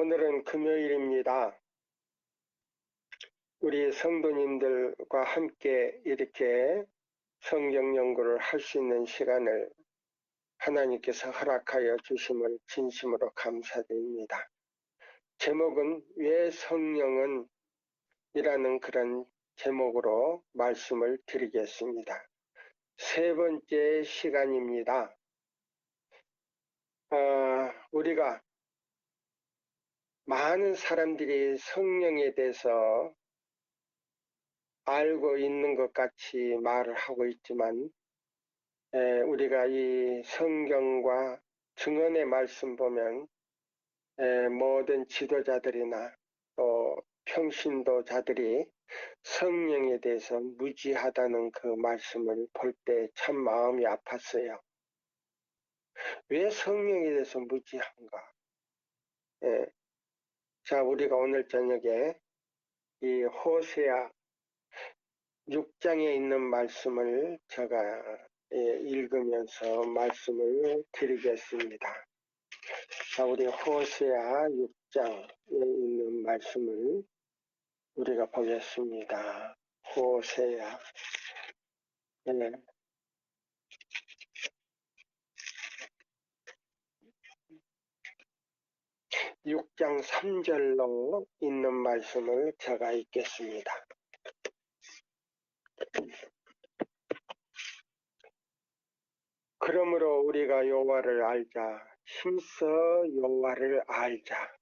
오늘은 금요일입니다. 우리 성도님들과 함께 이렇게 성경 연구를 할 수 있는 시간을 하나님께서 허락하여 주심을 진심으로 감사드립니다. 제목은 왜 성령은 이라는 그런 제목으로 말씀을 드리겠습니다. 세 번째 시간입니다. 우리가 많은 사람들이 성령에 대해서 알고 있는 것 같이 말을 하고 있지만 우리가 이 성경과 증언의 말씀 보면 모든 지도자들이나 또 평신도자들이 성령에 대해서 무지하다는 그 말씀을 볼 때 참 마음이 아팠어요. 왜 성령에 대해서 무지한가? 자, 우리가 오늘 저녁에 이 호세아 6장에 있는 말씀을 제가 읽으면서 말씀을 드리겠습니다. 자, 우리 호세아 6장에 있는 말씀을 우리가 보겠습니다. 호세아 6장 3절로 있는 말씀을 제가 읽겠습니다. 그러므로 우리가 여호와를 알자. 힘써 여호와를 알자.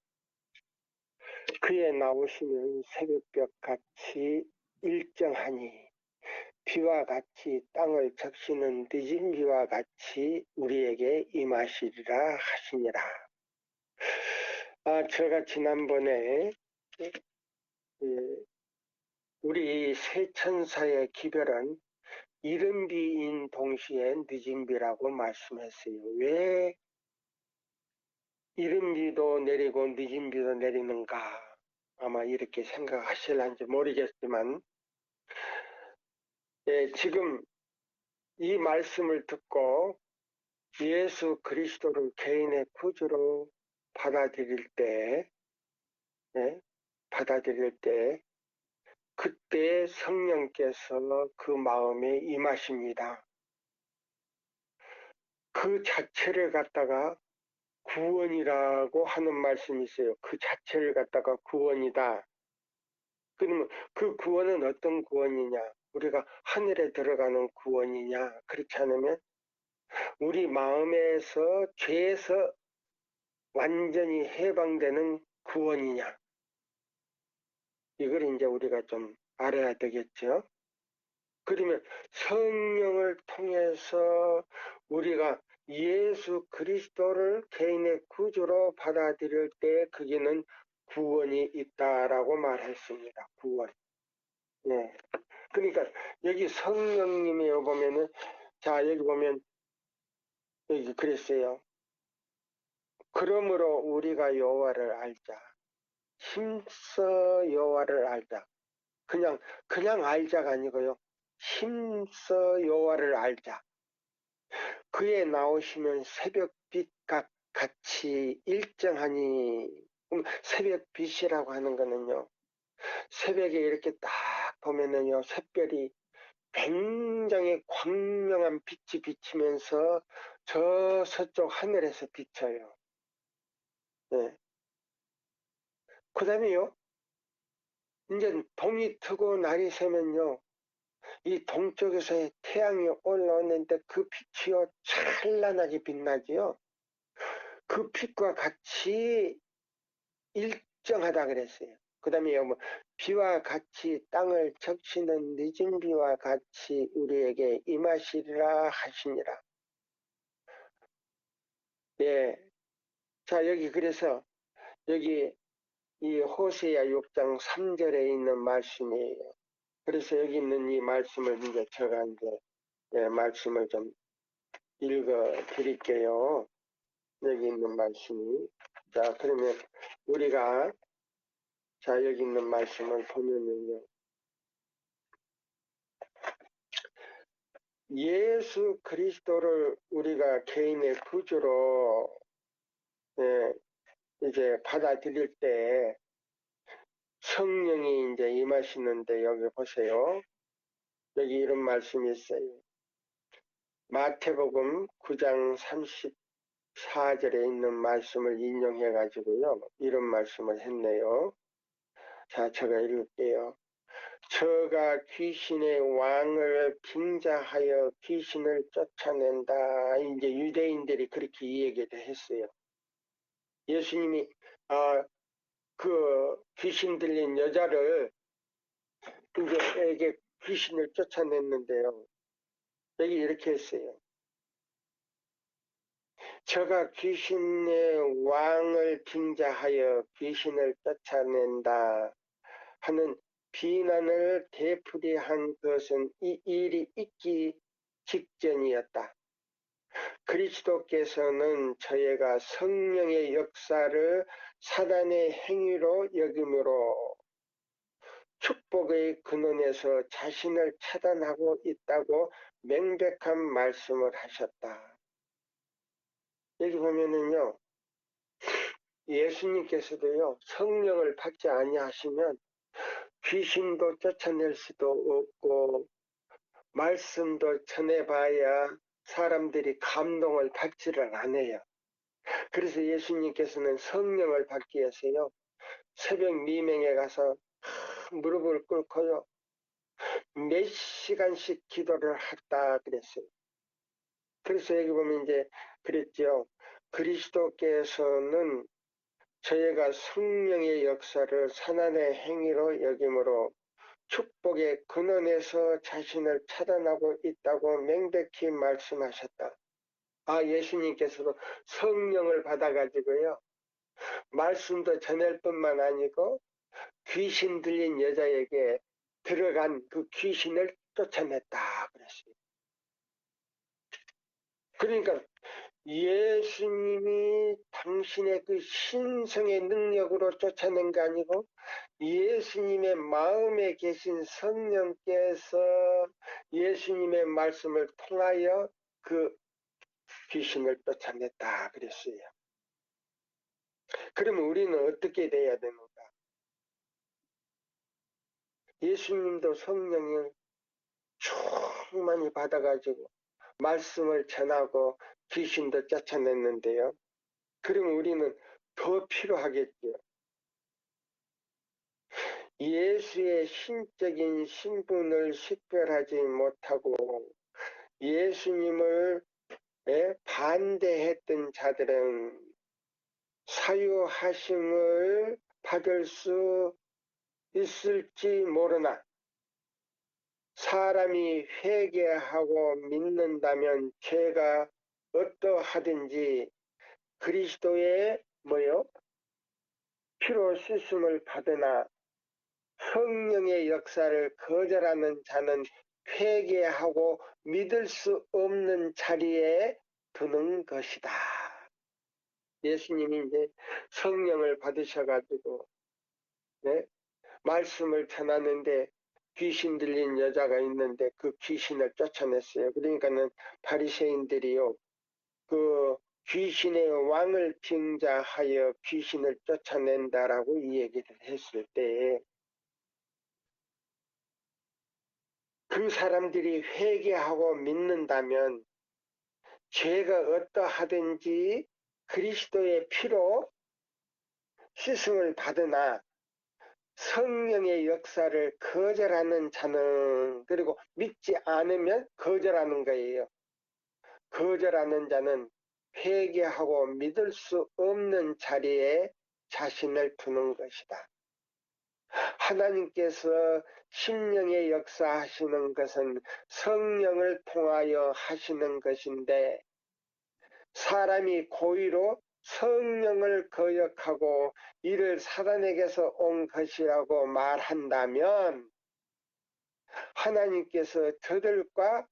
그의 나오시면 새벽볕같이 일정하니 비와 같이 땅을 적시는 늦은 비와 같이 우리에게 임하시리라 하시니라. 제가 지난번에 우리 세 천사의 기별은 이른 비인 동시에 늦은 비라고 말씀했어요. 왜 이른 비도 내리고 늦은 비도 내리는가? 아마 이렇게 생각하실런지 모르겠지만 지금 이 말씀을 듣고 예수 그리스도를 개인의 구주로 받아들일 때 그때 성령께서 그 마음에 임하십니다. 그 자체를 갖다가 구원이라고 하는 말씀이 있어요. 그 자체를 갖다가 구원이다. 그러면 그 구원은 어떤 구원이냐? 우리가 하늘에 들어가는 구원이냐? 그렇지 않으면 우리 마음에서 죄에서 완전히 해방되는 구원이냐? 이걸 이제 우리가 좀 알아야 되겠죠. 그러면 성령을 통해서 우리가 예수 그리스도를 개인의 구주로 받아들일 때 그게는 구원이 있다라고 말했습니다. 구원. 네. 그러니까 여기 성령님이 보면은 자 여기 보면 여기 그랬어요. 그러므로 우리가 여호와를 알자. 힘써 여호와를 알자. 그냥 알자가 아니고요. 힘써 여호와를 알자. 그에 나오시면 새벽빛 같이 일정하니 새벽빛이라고 하는 거는요. 새벽에 이렇게 딱 보면은요. 샛별이 굉장히 광명한 빛이 비치면서 저 서쪽 하늘에서 비쳐요. 네. 그 다음에요. 이제 동이 트고 날이 새면요. 이 동쪽에서 태양이 올라오는데 그 빛이요 찬란하게 빛나지요. 그 빛과 같이 일정하다 그랬어요. 그 다음에 뭐 비와 같이 땅을 적시는 늦은 비와 같이 우리에게 임하시리라 하시니라. 예. 자 여기 그래서 여기 이 호세아 6장 3절에 있는 말씀이에요. 그래서 여기 있는 이 말씀을 이제 제가 이제 말씀을 좀 읽어 드릴게요. 여기 있는 말씀이. 자, 그러면 우리가 자, 여기 있는 말씀을 보면은요. 예수 그리스도를 우리가 개인의 구주로 이제 받아들일 때 성령이 이제 임하시는데 여기 보세요. 여기 이런 말씀이 있어요. 마태복음 9장 34절에 있는 말씀을 인용해 가지고요. 이런 말씀을 했네요. 자, 제가 읽을게요. 저가 귀신의 왕을 빙자하여 귀신을 쫓아낸다. 이제 유대인들이 그렇게 이 얘기를 했어요. 예수님이 그 귀신 들린 여자를 이제 에게 귀신을 쫓아냈는데요. 여기 이렇게 했어요. 저가 귀신의 왕을 빙자하여 귀신을 쫓아낸다 하는 비난을 되풀이한 것은 이 일이 있기 직전이었다. 그리스도께서는 저희가 성령의 역사를 사단의 행위로 여김으로 축복의 근원에서 자신을 차단하고 있다고 명백한 말씀을 하셨다. 여기 보면은요, 예수님께서도요, 성령을 받지 아니하시면 귀신도 쫓아낼 수도 없고 말씀도 전해봐야 사람들이 감동을 받지를 않아요. 그래서 예수님께서는 성령을 받기 위해서요, 새벽 미명에 가서 무릎을 꿇고요, 몇 시간씩 기도를 했다 그랬어요. 그래서 여기 보면 이제 그랬죠. 그리스도께서는 저희가 성령의 역사를 사난의 행위로 여김으로 축복의 근원에서 자신을 차단하고 있다고 명백히 말씀하셨다. 예수님께서도 성령을 받아가지고요, 말씀도 전할 뿐만 아니고 귀신 들린 여자에게 들어간 그 귀신을 쫓아냈다 그랬어요. 그러니까 예수님이 당신의 그 신성의 능력으로 쫓아낸 게 아니고 예수님의 마음에 계신 성령께서 예수님의 말씀을 통하여 그 귀신을 쫓아냈다 그랬어요. 그러면 우리는 어떻게 돼야 되는가? 예수님도 성령을 충만히 받아가지고 말씀을 전하고 귀신도 쫓아냈는데요. 그러면 우리는 더 필요하겠죠. 예수의 신적인 신분을 식별하지 못하고 예수님을 반대했던 자들은 사유하심을 받을 수 있을지 모르나 사람이 회개하고 믿는다면 죄가 어떠하든지 그리스도의 피로 씻음을 받으나 성령의 역사를 거절하는 자는 회개하고 믿을 수 없는 자리에 두는 것이다. 예수님이 이제 성령을 받으셔가지고 말씀을 전하는데 귀신 들린 여자가 있는데 그 귀신을 쫓아냈어요. 그러니까는 바리새인들이요, 그 귀신의 왕을 빙자하여 귀신을 쫓아낸다라고 이 얘기를 했을 때 그 사람들이 회개하고 믿는다면 죄가 어떠하든지 그리스도의 피로 씻음을 받으나 성령의 역사를 거절하는 자는, 그리고 믿지 않으면 거절하는 거예요. 거절하는 자는 회개하고 믿을 수 없는 자리에 자신을 두는 것이다. 하나님께서 심령의 역사하시는 것은 성령을 통하여 하시는 것인데 사람이 고의로 성령을 거역하고 이를 사단에게서 온 것이라고 말한다면 하나님께서 저들과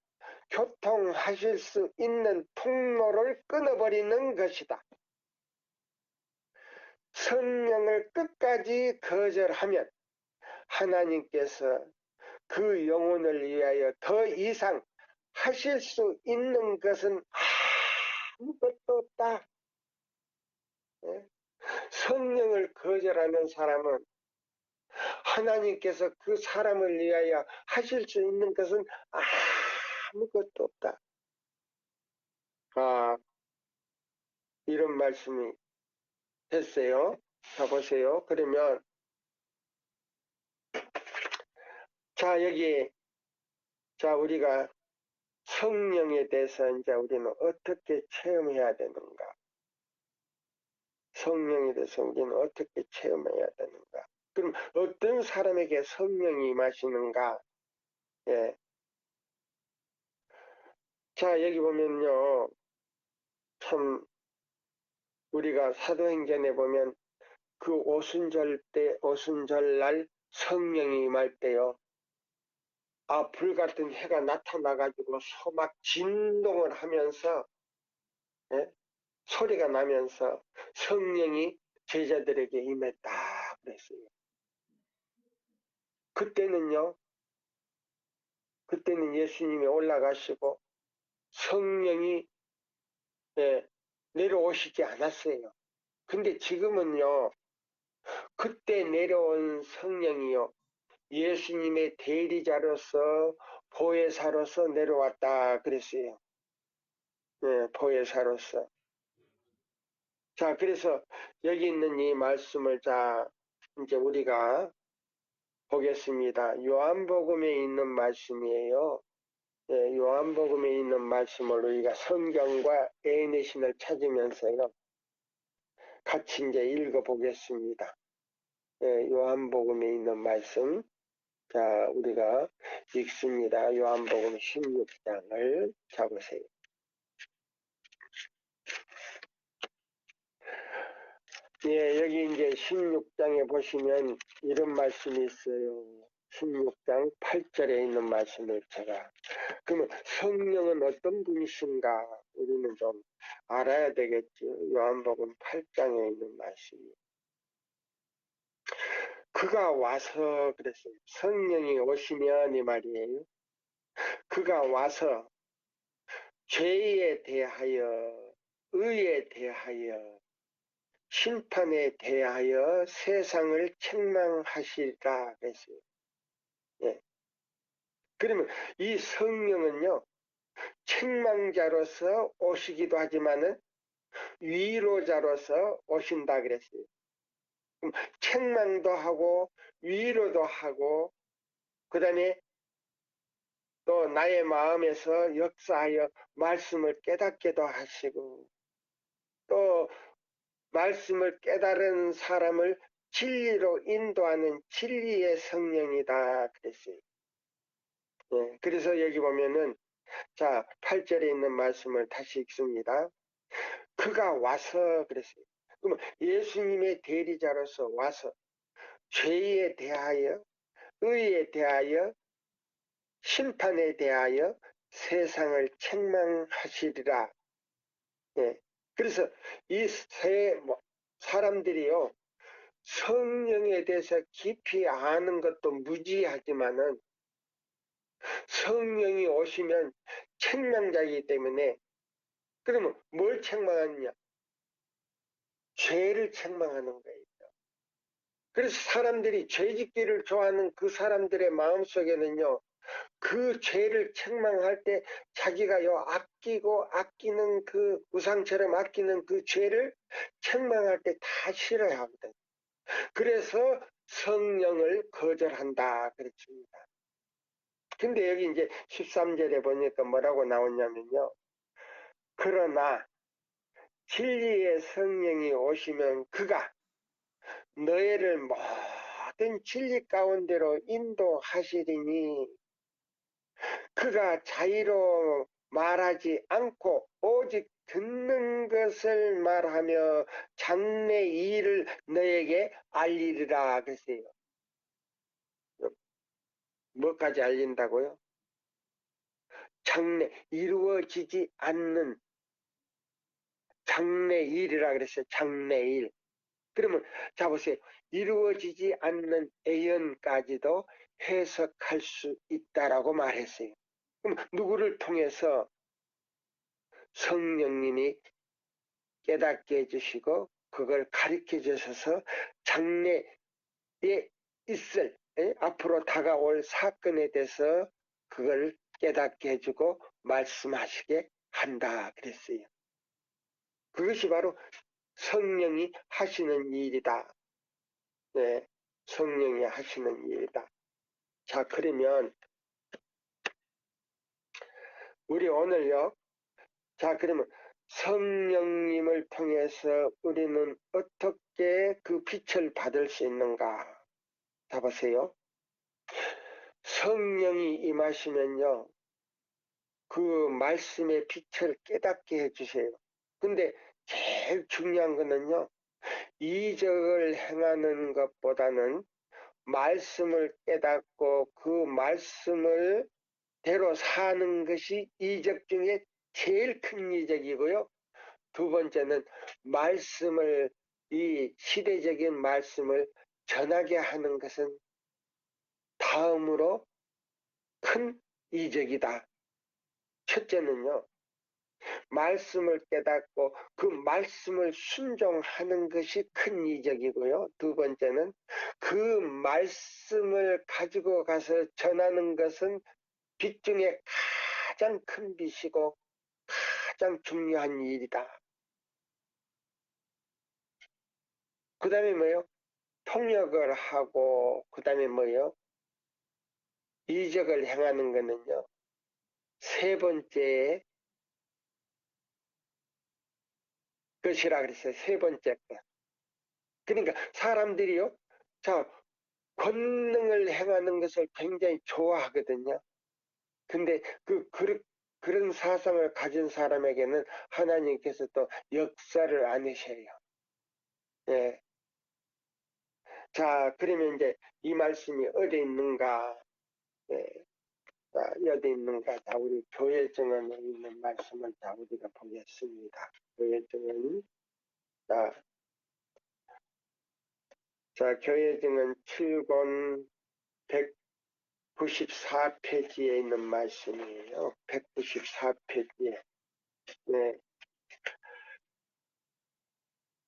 교통하실 수 있는 통로를 끊어버리는 것이다. 성령을 끝까지 거절하면 하나님께서 그 영혼을 위하여 더 이상 하실 수 있는 것은 아무것도 없다. 성령을 거절하는 사람은 하나님께서 그 사람을 위하여 하실 수 있는 것은 아무것도 없다. 이런 말씀이 했어요. 자, 보세요. 그러면, 자, 우리가 성령에 대해서 이제 우리는 어떻게 체험해야 되는가? 성령에 대해서 우리는 어떻게 체험해야 되는가? 그럼 어떤 사람에게 성령이 임하시는가? 예. 자, 여기 보면요. 참, 우리가 사도행전에 보면 그 오순절날 성령이 임할 때요. 불같은 해가 나타나가지고 소막 진동을 하면서, 예? 소리가 나면서 성령이 제자들에게 임했다 그랬어요. 그때는 예수님이 올라가시고 성령이 내려오시지 않았어요. 근데 지금은요, 그때 내려온 성령이요, 예수님의 대리자로서 보혜사로서 내려왔다 그랬어요. 보혜사로서. 자, 그래서 여기 있는 이 말씀을 이제 우리가 보겠습니다. 요한복음에 있는 말씀이에요. 요한복음에 있는 말씀을 우리가 성경과 애인의 신을 찾으면서요. 같이 이제 읽어보겠습니다. 요한복음에 있는 말씀. 자, 우리가 읽습니다. 요한복음 16장을 잡으세요. 여기 이제 16장에 보시면 이런 말씀이 있어요. 16장 8절에 있는 말씀을 그러면 성령은 어떤 분이신가 우리는 좀 알아야 되겠죠. 요한복음 8장에 있는 말씀이. 그가 와서 그랬어요. 성령이 오시면 이 말이에요. 그가 와서 죄에 대하여, 의에 대하여, 심판에 대하여 세상을 책망하시리라 그랬어요. 그러면 이 성령은요, 책망자로서 오시기도 하지만은 위로자로서 오신다 그랬어요. 책망도 하고 위로도 하고 그 다음에 또 나의 마음에서 역사하여 말씀을 깨닫게도 하시고 또 말씀을 깨달은 사람을 진리로 인도하는 진리의 성령이다 그랬어요. 그래서 여기 보면은 8절에 있는 말씀을 다시 읽습니다. 그가 와서 그랬어요. 그러면 예수님의 대리자로서 와서 죄에 대하여, 의에 대하여, 심판에 대하여 세상을 책망하시리라. 그래서 이 세 사람들이요, 성령에 대해서 깊이 아는 것도 무지하지만은 성령이 오시면 책망자이기 때문에 그러면 뭘 책망하느냐? 죄를 책망하는 거예요. 그래서 사람들이 죄짓기를 좋아하는 그 사람들의 마음속에는요, 그 죄를 책망할 때 자기가요, 아끼는 그 우상처럼 아끼는 그 죄를 책망할 때 다 싫어하거든. 그래서 성령을 거절한다. 그랬습니다. 근데 여기 이제 13절에 보니까 뭐라고 나오냐면요. 그러나 진리의 성령이 오시면 그가 너희를 모든 진리 가운데로 인도하시리니 그가 자의로 말하지 않고 오직 듣는 것을 말하며 장래 일을 너에게 알리리라 그랬어요. 뭐까지 알린다고요? 장래 이루어지지 않는 장래 일이라 그랬어요. 장래 일. 그러면 보세요. 이루어지지 않는 애연까지도 해석할 수 있다라고 말했어요. 그럼 누구를 통해서 성령님이 깨닫게 해주시고 그걸 가르쳐 주셔서 장래에 있을 앞으로 다가올 사건에 대해서 그걸 깨닫게 해주고 말씀하시게 한다 그랬어요. 그것이 바로 성령이 하시는 일이다. 네, 성령이 하시는 일이다. 자, 그러면 우리 오늘요. 자, 그러면 성령님을 통해서 우리는 어떻게 그 빛을 받을 수 있는가? 자, 보세요. 성령이 임하시면요. 그 말씀의 빛을 깨닫게 해주세요. 근데 제일 중요한 거는요. 이적을 행하는 것보다는 말씀을 깨닫고 그 말씀을 대로 사는 것이 이적 중에 제일 큰 이적이고요. 두 번째는 말씀을, 이 시대적인 말씀을 전하게 하는 것은 다음으로 큰 이적이다. 첫째는요, 말씀을 깨닫고 그 말씀을 순종하는 것이 큰 이적이고요. 두 번째는 그 말씀을 가지고 가서 전하는 것은 빛 중에 가장 큰 빛이고 가장 중요한 일이다. 그 다음에 뭐요? 통역을 하고 그 다음에 뭐요? 이적을 행하는 거는요. 세 번째 것이라 그랬어요. 세 번째 것. 그러니까 사람들이요. 자, 권능을 행하는 것을 굉장히 좋아하거든요. 근데 그런 사상을 가진 사람에게는 하나님께서 또 역사를 안 하셔요. 예. 자, 그러면 이제 이 말씀이 어디 있는가? 예. 자, 어디 있는가? 자, 우리 교회 정언에 있는 말씀을 자, 우리가 보겠습니다. 교회 정언. 자, 교회 정언 7권 194페이지에 있는 말씀이에요. 194페이지에. 네.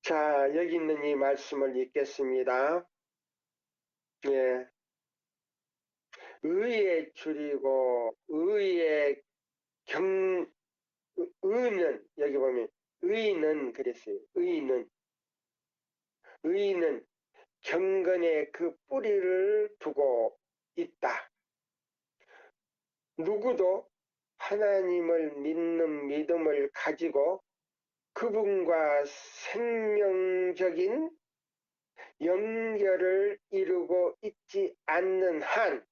자, 여기 있는 이 말씀을 읽겠습니다. 예. 의에 줄이고 의는 여기 보면 의는 그랬어요. 의는 경건에 그 뿌리를 두고 있다. 누구도 하나님을 믿는 믿음을 가지고 그분과 생명적인 연결을 이루고 있지 않는 한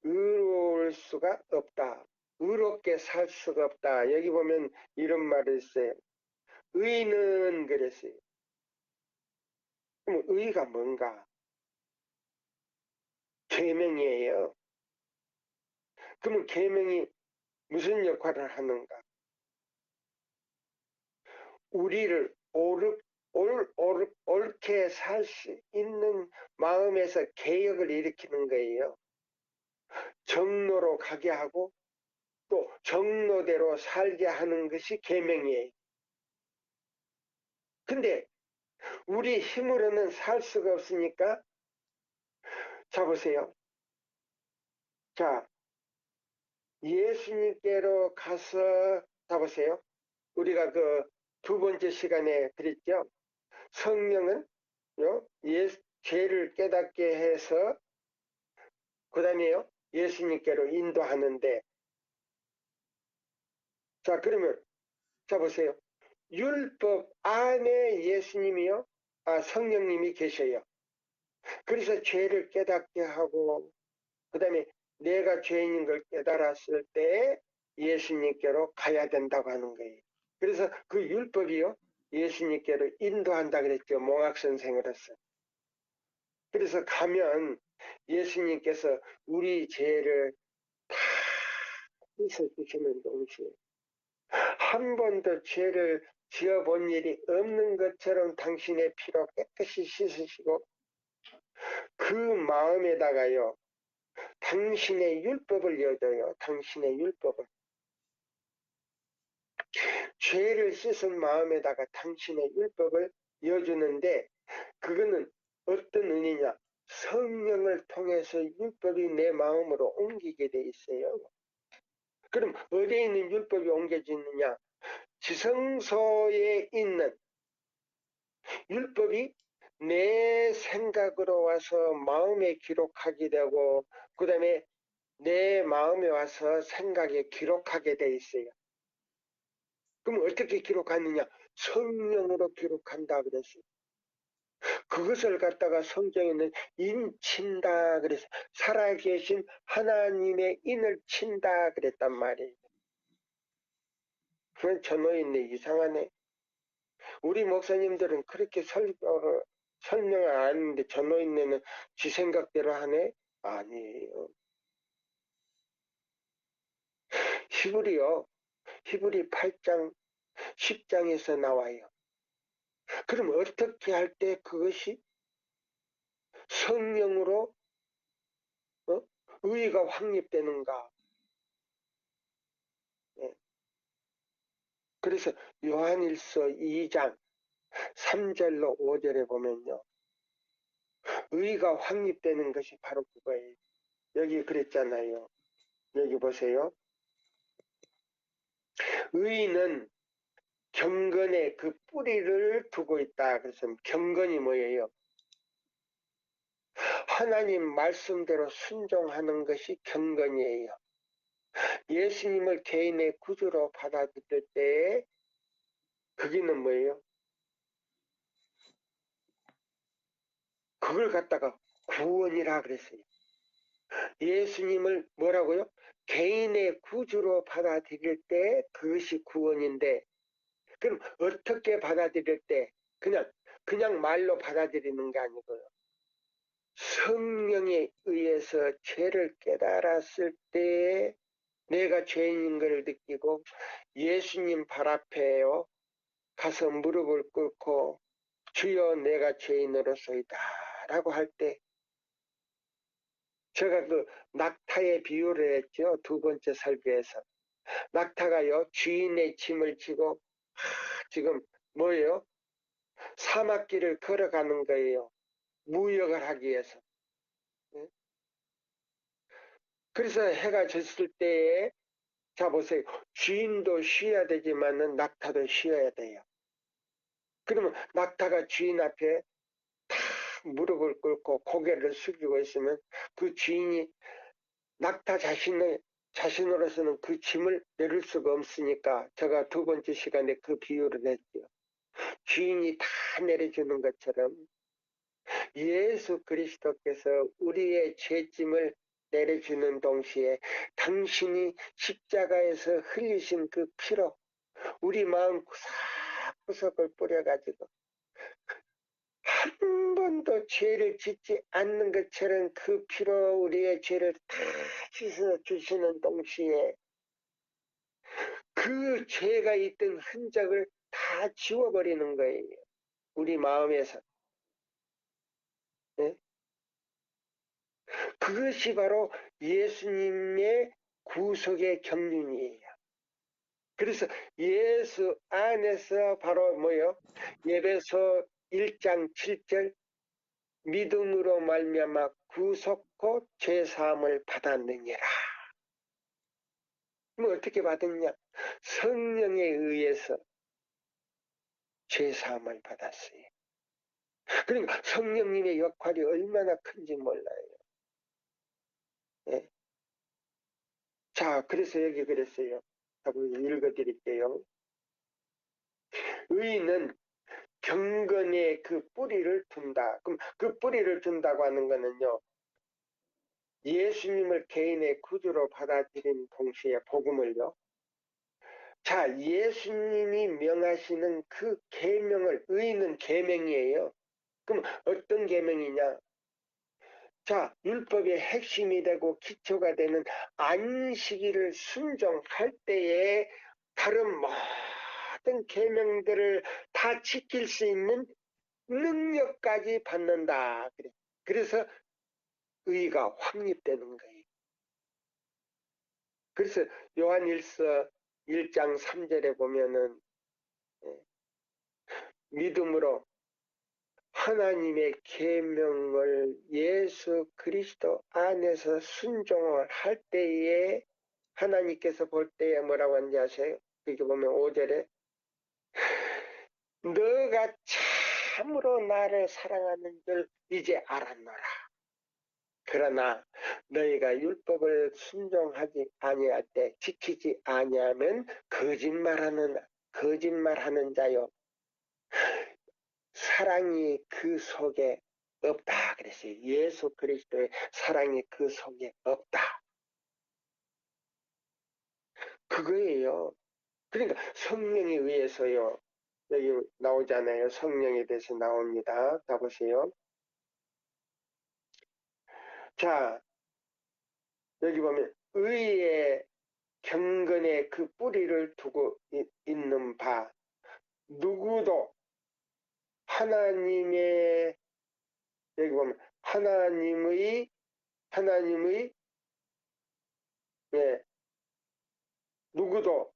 의로울 수가 없다. 의롭게 살 수가 없다. 여기 보면 이런 말을 써요. 의는 그랬어요. 그럼 의가 뭔가? 계명이에요. 그러면 계명이 무슨 역할을 하는가? 우리를 옳게 살 수 있는 마음에서 개혁을 일으키는 거예요. 정로로 가게 하고 또 정로대로 살게 하는 것이 계명이에요. 근데 우리 힘으로는 살 수가 없으니까 자 보세요. 자, 예수님께로 가서 자 보세요. 우리가 그 두 번째 시간에 그랬죠. 성령은 죄를 깨닫게 해서 그 다음에요. 예수님께로 인도하는데 자 그러면 자 보세요. 율법 안에 예수님이요. 성령님이 계셔요. 그래서 죄를 깨닫게 하고 그 다음에 내가 죄인인 걸 깨달았을 때 예수님께로 가야 된다고 하는 거예요. 그래서 그 율법이요. 예수님께로 인도한다 그랬죠. 몽학 선생으로서. 그래서 가면 예수님께서 우리 죄를 다 씻어주시는 동시에 한 번도 죄를 지어본 일이 없는 것처럼 당신의 피로 깨끗이 씻으시고 그 마음에다가요. 당신의 율법을 여줘요. 당신의 율법을. 죄를 씻은 마음에다가 당신의 율법을 이어주는데 그거는 어떤 은혜냐? 성령을 통해서 율법이 내 마음으로 옮기게 돼 있어요. 그럼 어디에 있는 율법이 옮겨지느냐? 지성소에 있는 율법이 내 생각으로 와서 마음에 기록하게 되고 그 다음에 내 마음에 와서 생각에 기록하게 돼 있어요. 그럼 어떻게 기록하느냐? 성령으로 기록한다 그랬어요. 그것을 갖다가 성경에는 인친다 그래서 살아계신 하나님의 인을 친다 그랬단 말이에요. 그건 전호인네 이상하네. 우리 목사님들은 그렇게 설명을 안 하는데 전호인네는 지 생각대로 하네? 아니에요. 히브리 8장 10장에서 나와요. 그럼 어떻게 할 때 그것이 성령으로 의가 확립되는가? 네. 그래서 요한일서 2장 3절로 5절에 보면요. 의가 확립되는 것이 바로 그거예요. 여기 그랬잖아요. 여기 보세요. 의는 경건에 그 뿌리를 두고 있다. 그래서 경건이 뭐예요? 하나님 말씀대로 순종하는 것이 경건이에요. 예수님을 개인의 구주로 받아들일 때에 그게는 뭐예요? 그걸 갖다가 구원이라 그랬어요. 예수님을 뭐라고요? 개인의 구주로 받아들일 때 그것이 구원인데 그럼 어떻게 받아들일 때 그냥 말로 받아들이는 게 아니고요. 성령에 의해서 죄를 깨달았을 때에 내가 죄인인 걸 느끼고 예수님 발 앞에요 가서 무릎을 꿇고 주여 내가 죄인으로서이다 라고 할 때 제가 그 낙타의 비유를 했죠. 두 번째 설교에서. 낙타가요 주인의 짐을 지고 지금 뭐예요? 사막길을 걸어가는 거예요. 무역을 하기 위해서. 그래서 해가 졌을 때에 자 보세요. 주인도 쉬어야 되지만은 낙타도 쉬어야 돼요. 그러면 낙타가 주인 앞에 탁 무릎을 꿇고 고개를 숙이고 있으면 그 주인이 낙타 자신으로서는 그 짐을 내릴 수가 없으니까 제가 두 번째 시간에 그 비유를 했죠. 주인이 다 내려주는 것처럼 예수 그리스도께서 우리의 죄짐을 내려주는 동시에 당신이 십자가에서 흘리신 그 피로 우리 마음 구석구석을 뿌려가지고 한 번도 죄를 짓지 않는 것처럼 그 피로 우리의 죄를 다 씻어주시는 동시에 그 죄가 있던 흔적을 다 지워버리는 거예요. 우리 마음에서. 네? 그것이 바로 예수님의 구속의 경륜이에요. 그래서 예수 안에서 바로 뭐요? 예배서 1장 7절 믿음으로 말미암아 구속고 죄사함을 받았느니라. 그럼 어떻게 받았냐? 성령에 의해서 죄사함을 받았어요. 그러니까 성령님의 역할이 얼마나 큰지 몰라요. 네. 자, 그래서 여기 그랬어요. 한번 읽어드릴게요. 의인은 경건에 그 뿌리를 둔다. 그럼 그 뿌리를 둔다고 하는 거는요. 예수님을 개인의 구주로 받아들인 동시에 복음을요. 자, 예수님이 명하시는 그 계명을 의인은 계명이에요. 그럼 어떤 계명이냐? 자, 율법의 핵심이 되고 기초가 되는 안식일을 순종할 때에 다른 모든 계명들을 다 지킬 수 있는 능력까지 받는다. 그래서 의가 확립되는 거예요. 그래서 요한일서 1장 3절에 보면은 믿음으로 하나님의 계명을 예수 그리스도 안에서 순종을 할 때에 하나님께서 볼 때에 뭐라고 하는지 아세요? 여기 보면 5절에 너가 참으로 나를 사랑하는 줄 이제 알았노라. 그러나 너희가 율법을 순종하지 아니할 때 지키지 아니하면 거짓말하는 자요 사랑이 그 속에 없다 그랬어요. 예수 그리스도의 사랑이 그 속에 없다. 그거예요. 그러니까 성령에 의해서요. 여기 나오잖아요. 성령에 대해서 나옵니다. 가보세요. 자, 여기 보면 의의 경건에 그 뿌리를 두고 있는 바 누구도 하나님의 여기 보면 하나님의 예, 누구도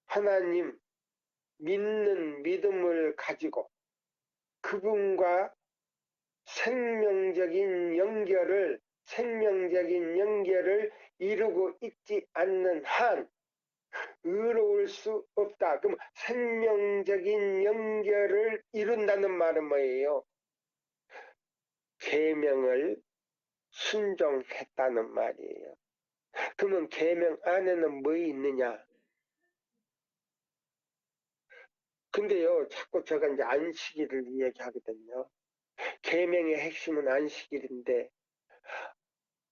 하나님 믿는 믿음을 가지고 그분과 생명적인 연결을 이루고 있지 않는 한 의로울 수 없다. 그럼 생명적인 연결을 이룬다는 말은 뭐예요? 계명을 순종했다는 말이에요. 그러면 계명 안에는 뭐 있느냐? 근데요, 자꾸 제가 이제 안식일을 이야기하거든요. 계명의 핵심은 안식일인데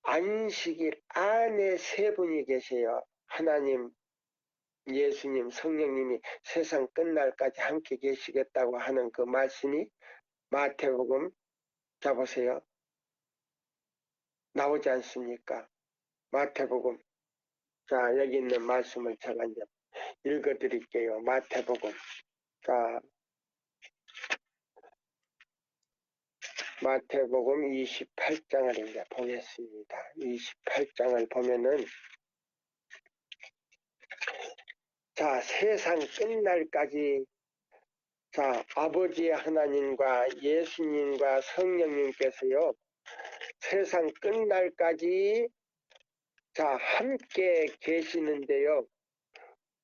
안식일 안에 세 분이 계세요. 하나님, 예수님, 성령님이 세상 끝날까지 함께 계시겠다고 하는 그 말씀이 마태복음 자 보세요. 나오지 않습니까? 마태복음. 자, 여기 있는 말씀을 제가 이제 읽어드릴게요. 마태복음. 자, 마태복음 28장을 이제 보겠습니다. 28장을 보면은 자, 세상 끝날까지 자, 아버지 하나님과 예수님과 성령님께서요. 세상 끝날까지 자, 함께 계시는데요.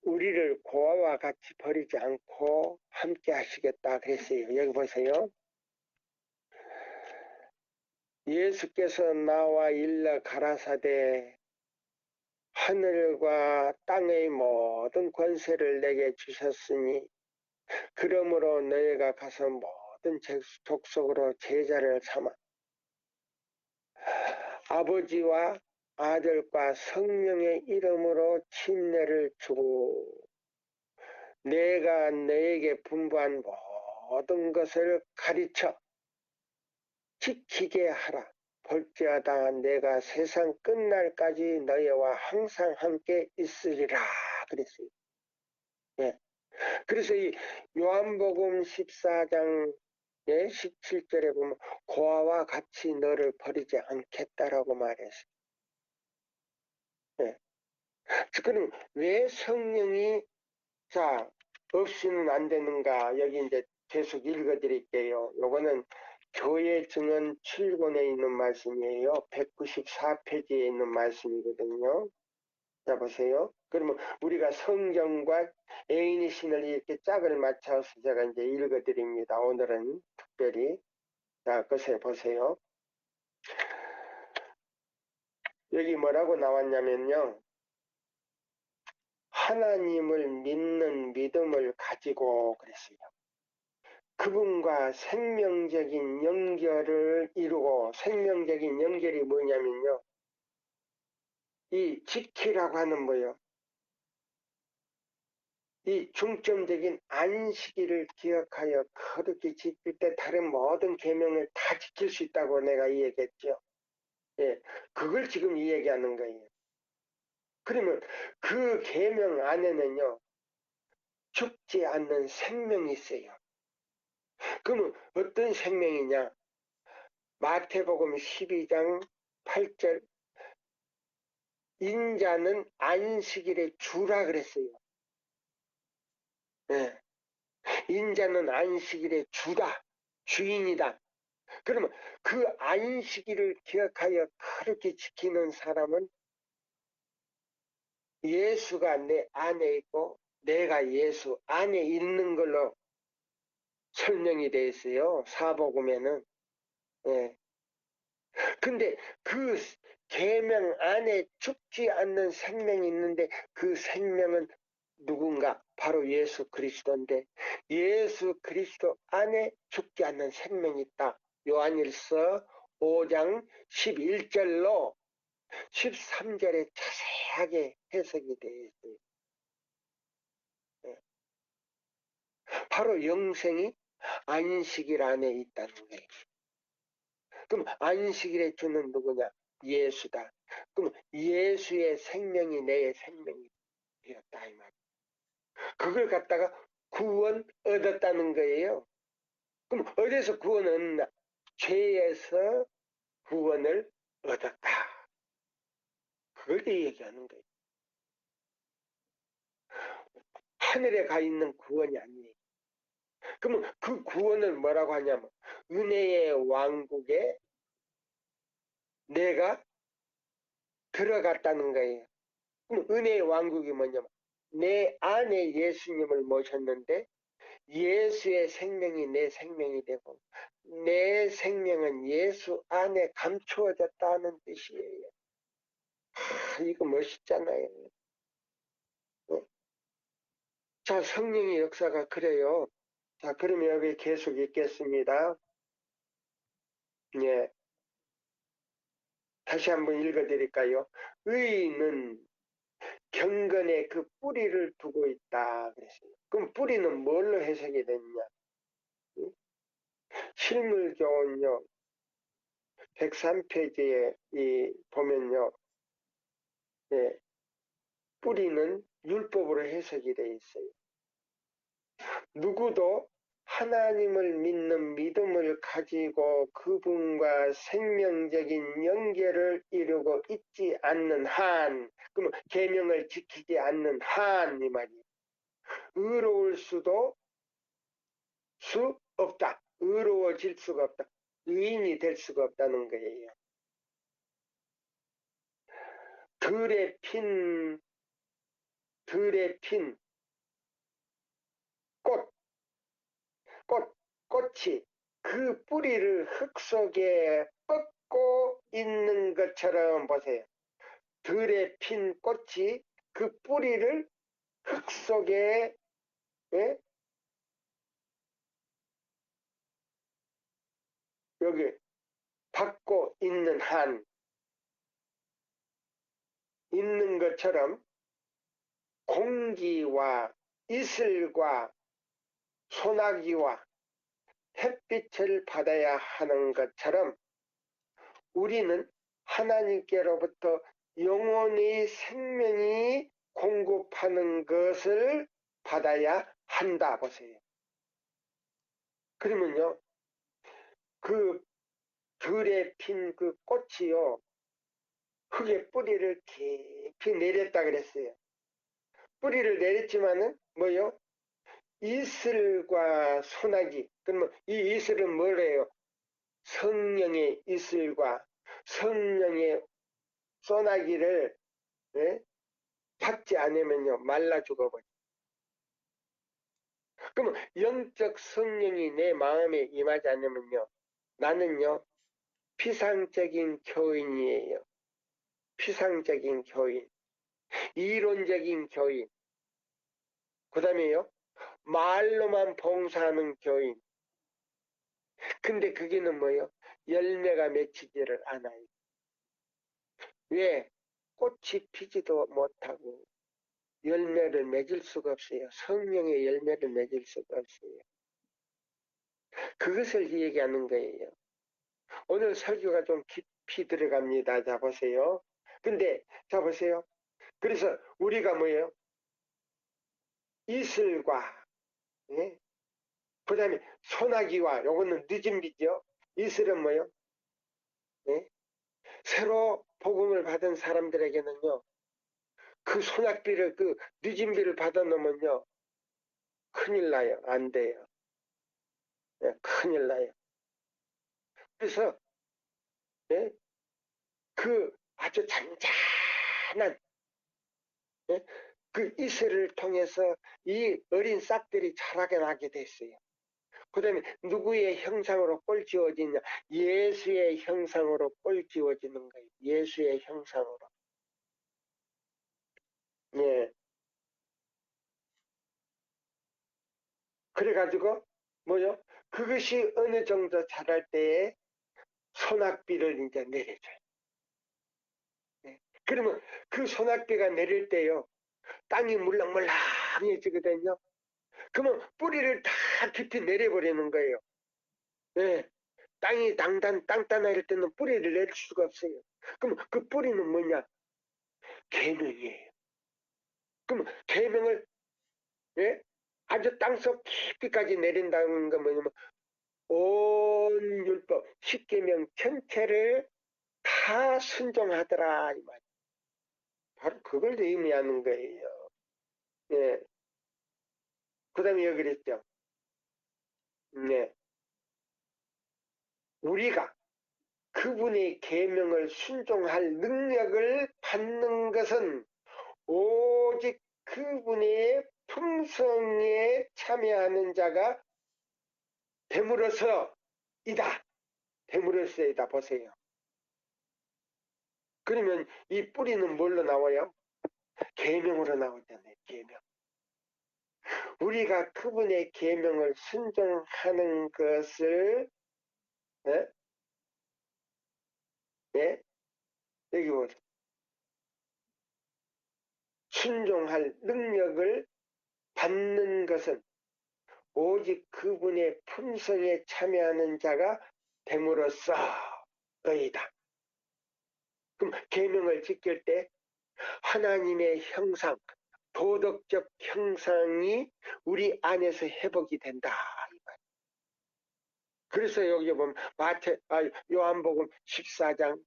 우리를 고아와 같이 버리지 않고 함께 하시겠다 그랬어요. 여기 보세요. 예수께서 나와 일러 가라사대 하늘과 땅의 모든 권세를 내게 주셨으니 그러므로 너희가 가서 모든 족속으로 제자를 삼아 아버지와 아들과 성령의 이름으로 침례를 주고 내가 너에게 분부한 모든 것을 가르쳐 지키게 하라. 볼지어다 내가 세상 끝날까지 너희와 항상 함께 있으리라 그랬어요. 예. 그래서 이 요한복음 14장 17절에 보면 고아와 같이 너를 버리지 않겠다라고 말했어요. 예. 그럼 왜 성령이 자 없이는 안 되는가? 여기 이제 계속 읽어드릴게요. 요거는 교회 증언 7권에 있는 말씀이에요. 194페이지에 있는 말씀이거든요. 자 보세요. 그러면 우리가 성경과 애인의 신을 이렇게 짝을 맞춰서 제가 이제 읽어드립니다. 오늘은 특별히 자 그것에 보세요. 여기 뭐라고 나왔냐면요. 하나님을 믿는 믿음을 가지고 그랬어요. 그분과 생명적인 연결을 이루고 생명적인 연결이 뭐냐면요. 이 지키라고 하는 뭐예요? 이 중점적인 안식일을 기억하여 거룩히 지킬 때 다른 모든 계명을 다 지킬 수 있다고 내가 이 얘기했죠. 예, 그걸 지금 이 얘기하는 거예요. 그러면 그 계명 안에는요. 죽지 않는 생명이 있어요. 그러면 어떤 생명이냐? 마태복음 12장 8절 인자는 안식일에 주라 그랬어요. 예. 인자는 안식일에 주다. 주인이다. 그러면 그 안식일을 기억하여 그렇게 지키는 사람은 예수가 내 안에 있고 내가 예수 안에 있는 걸로 설명이 되어 있어요. 사복음에는. 예. 근데 그 계명 안에 죽지 않는 생명이 있는데 그 생명은 누군가? 바로 예수 그리스도인데 예수 그리스도 안에 죽지 않는 생명이 있다. 요한일서 5장 11절로 13절에 자세하게 해석이 되어 있어요. 예. 바로 영생이 안식일 안에 있다는 거예요. 그럼 안식일의 주는 누구냐? 예수다. 그럼 예수의 생명이 내 생명이 되었다 이 말. 그걸 갖다가 구원 얻었다는 거예요. 그럼 어디서 구원 얻나? 죄에서 구원을 얻었다. 그걸 얘기하는 거예요. 하늘에 가 있는 구원이 아니에요. 그러면 그 구원을 뭐라고 하냐면 은혜의 왕국에 내가 들어갔다는 거예요. 그럼 은혜의 왕국이 뭐냐면 내 안에 예수님을 모셨는데 예수의 생명이 내 생명이 되고 내 생명은 예수 안에 감추어졌다는 뜻이에요. 이거 멋있잖아요. 자, 성령의 역사가 그래요. 자, 그러면 여기 계속 읽겠습니다. 예, 다시 한번 읽어드릴까요? 의인은 경건에 그 뿌리를 두고 있다 그랬어요. 그럼 뿌리는 뭘로 해석이 됐냐? 실물교훈요 103페이지에 보면요, 예, 뿌리는 율법으로 해석이 되어 있어요. 누구도 하나님을 믿는 믿음을 가지고 그분과 생명적인 연결을 이루고 있지 않는 한, 그러면 계명을 지키지 않는 한 이 말이에요. 의로울 수 없다. 의로워질 수가 없다. 의인이 될 수가 없다는 거예요. 들에 핀 꽃, 꽃이 그 뿌리를 흙 속에 뻗고 있는 것처럼 보세요. 들에 핀 꽃이 그 뿌리를 흙 속에, 예? 여기 받고 있는 것처럼 공기와 이슬과 소나기와 햇빛을 받아야 하는 것처럼 우리는 하나님께로부터 영혼의 생명이 공급하는 것을 받아야 한다 보세요. 그러면요, 그 들에 핀 그 꽃이요, 흙에 뿌리를 깊이 내렸다 그랬어요. 뿌리를 내렸지만은 뭐요? 이슬과 소나기. 그러면 이 이슬은 뭐래요? 성령의 이슬과 성령의 소나기를, 예? 받지 않으면요 말라 죽어버려. 그러면 영적 성령이 내 마음에 임하지 않으면요 나는요 피상적인 교인이에요. 피상적인 교인, 이론적인 교인, 그 다음에요 말로만 봉사하는 교인. 근데 그게는 뭐예요? 열매가 맺히지를 않아요. 왜? 꽃이 피지도 못하고 열매를 맺을 수가 없어요. 성령의 열매를 맺을 수가 없어요. 그것을 얘기하는 거예요. 오늘 설교가 좀 깊이 들어갑니다. 자 보세요. 근데 자 보세요. 그래서 우리가 뭐예요? 이슬과, 예? 그 다음에 소나기와, 요거는 늦은 비죠. 이슬은 뭐예요? 예? 새로 복음을 받은 사람들에게는요 그 소낙비를, 그 늦은 비를 받아 놓으면요 큰일 나요. 안 돼요. 예, 큰일 나요. 그래서 예? 그 아주 잔잔한 예? 그 이슬을 통해서 이 어린 싹들이 자라게 나게 됐어요. 그 다음에 누구의 형상으로 꼴 지워지냐? 예수의 형상으로 꼴 지워지는 거예요. 예수의 형상으로. 예. 그래가지고 뭐요? 그것이 어느 정도 자랄 때에 소낙비를 이제 내려줘요. 예. 그러면 그 소낙비가 내릴 때요, 땅이 물랑물랑해지거든요. 그러면 뿌리를 다 깊이 내려버리는 거예요. 예. 땅이 땅단할 때는 뿌리를 낼 수가 없어요. 그럼 그 뿌리는 뭐냐? 계명이에요. 그럼 계명을 예? 아주 땅속 깊이까지 내린다는 건 뭐냐면 온 율법, 십계명 전체를 다 순종하더라 이 말. 바로 그걸 의미하는 거예요. 예. 그다음에 여기 그랬죠. 네. 우리가 그분의 계명을 순종할 능력을 받는 것은 오직 그분의 품성에 참여하는 자가 됨으로써 이다. 됨으로써이다. 보세요. 그러면 이 뿌리는 뭘로 나와요? 계명으로 나오잖아요. 계명. 우리가 그분의 계명을 순종하는 것을 예? 예? 여기 보세요. 순종할 능력을 받는 것은 오직 그분의 품성에 참여하는 자가 됨으로써 의이다. 그럼 계명을 지킬 때 하나님의 형상, 도덕적 형상이 우리 안에서 회복이 된다. 그래서 여기 보면 요한복음 14장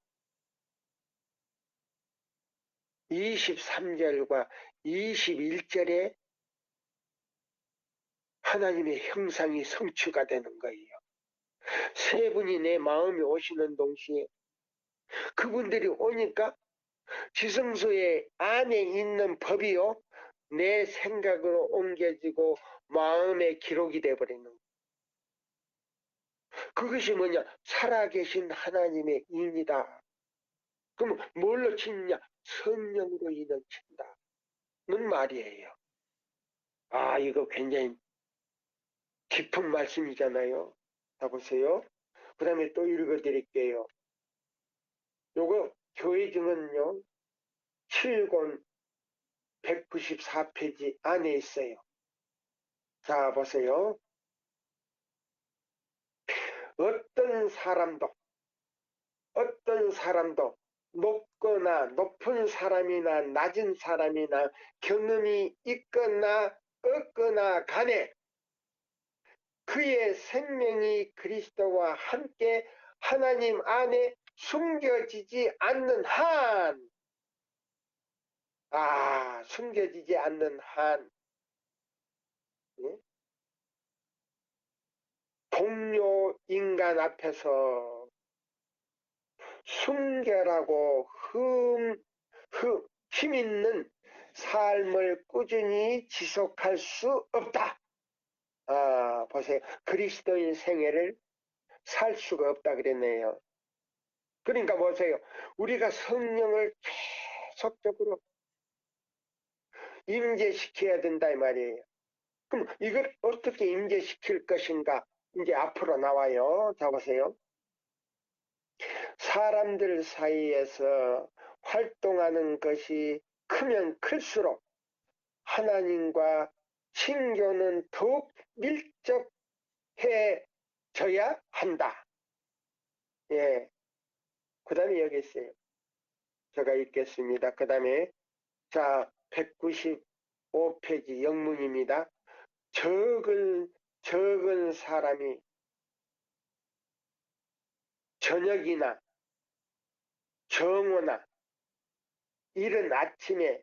23절과 21절에 하나님의 형상이 성취가 되는 거예요. 세 분이 내 마음에 오시는 동시에 그분들이 오니까 지성소의 안에 있는 법이요 내 생각으로 옮겨지고 마음에 기록이 돼버리는 거예요. 그것이 뭐냐? 살아계신 하나님의 인이다. 그럼 뭘로 치느냐? 성령으로 인을 친다는 말이에요. 아, 이거 굉장히 깊은 말씀이잖아요. 자, 보세요. 그 다음에 또 읽어드릴게요. 요거 교회 증언요 7권 194페이지 안에 있어요. 자, 보세요. 어떤 사람도 높거나 높은 사람이나 낮은 사람이나 경험이 있거나 없거나 간에 그의 생명이 그리스도와 함께 하나님 안에 숨겨지지 않는 한, 숨겨지지 않는 한, 예? 동료 인간 앞에서 순결하고 힘 있는 삶을 꾸준히 지속할 수 없다. 보세요. 그리스도인 생애를 살 수가 없다 그랬네요. 그러니까 보세요. 우리가 성령을 계속적으로 임재시켜야 된다 이 말이에요. 그럼 이걸 어떻게 임재시킬 것인가? 이제 앞으로 나와요. 자 보세요. 사람들 사이에서 활동하는 것이 크면 클수록 하나님과 친교는 더욱 밀접해져야 한다. 예. 그 다음에 여기 있어요. 제가 읽겠습니다. 그 다음에 자 195페이지 영문입니다. 적은 사람이 저녁이나 정오나 이른 아침에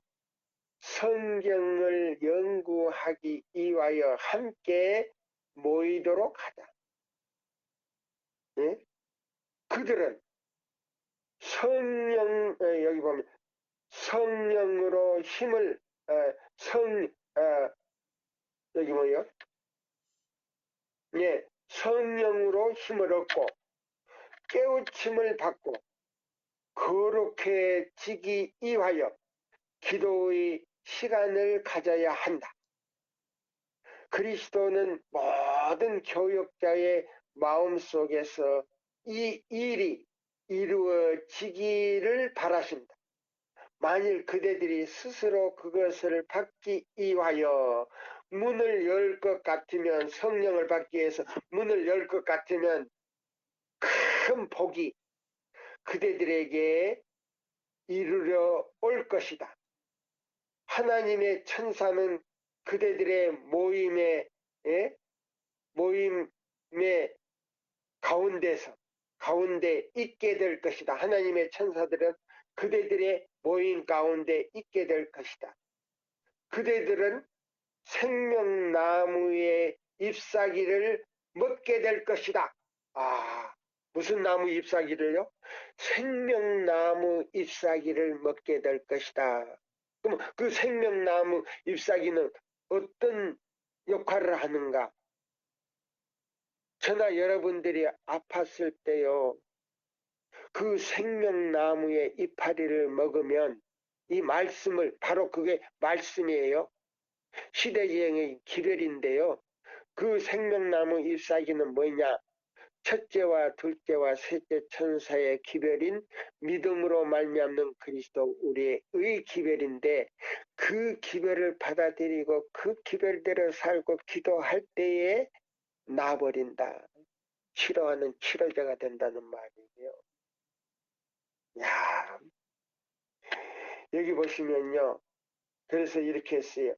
성경을 연구하기 위하여 함께 모이도록 하자. 예? 그들은 여기 보면 성령으로 힘을, 여기 뭐요? 예, 성령으로 힘을 얻고 깨우침을 받고 거룩해지기 위하여 기도의 시간을 가져야 한다. 그리스도는 모든 교역자의 마음속에서 이 일이 이루어지기를 바라신다. 만일 그대들이 스스로 그것을 받기 위하여 문을 열 것 같으면, 성령을 받기 위해서 문을 열 것 같으면 큰 복이 그대들에게 이르러 올 것이다. 하나님의 천사는 그대들의 모임의 가운데 있게 될 것이다. 하나님의 천사들은 그대들의 모임 가운데 있게 될 것이다. 그대들은 생명나무의 잎사귀를 먹게 될 것이다. 무슨 나무 잎사귀를요? 생명나무 잎사귀를 먹게 될 것이다. 그럼 그 생명나무 잎사귀는 어떤 역할을 하는가? 저나 여러분들이 아팠을 때요, 그 생명나무의 이파리를 먹으면 이 말씀을, 바로 그게 말씀이에요. 시대지형의 기별인데요. 그 생명나무 잎사귀는 뭐냐? 첫째와 둘째와 셋째 천사의 기별인 믿음으로 말미암는 그리스도 우리의 기별인데, 그 기별을 받아들이고 그 기별대로 살고 기도할 때에 나버린다. 치료하는 치료자가 된다는 말이에요. 야, 여기 보시면요. 그래서 이렇게 했어요.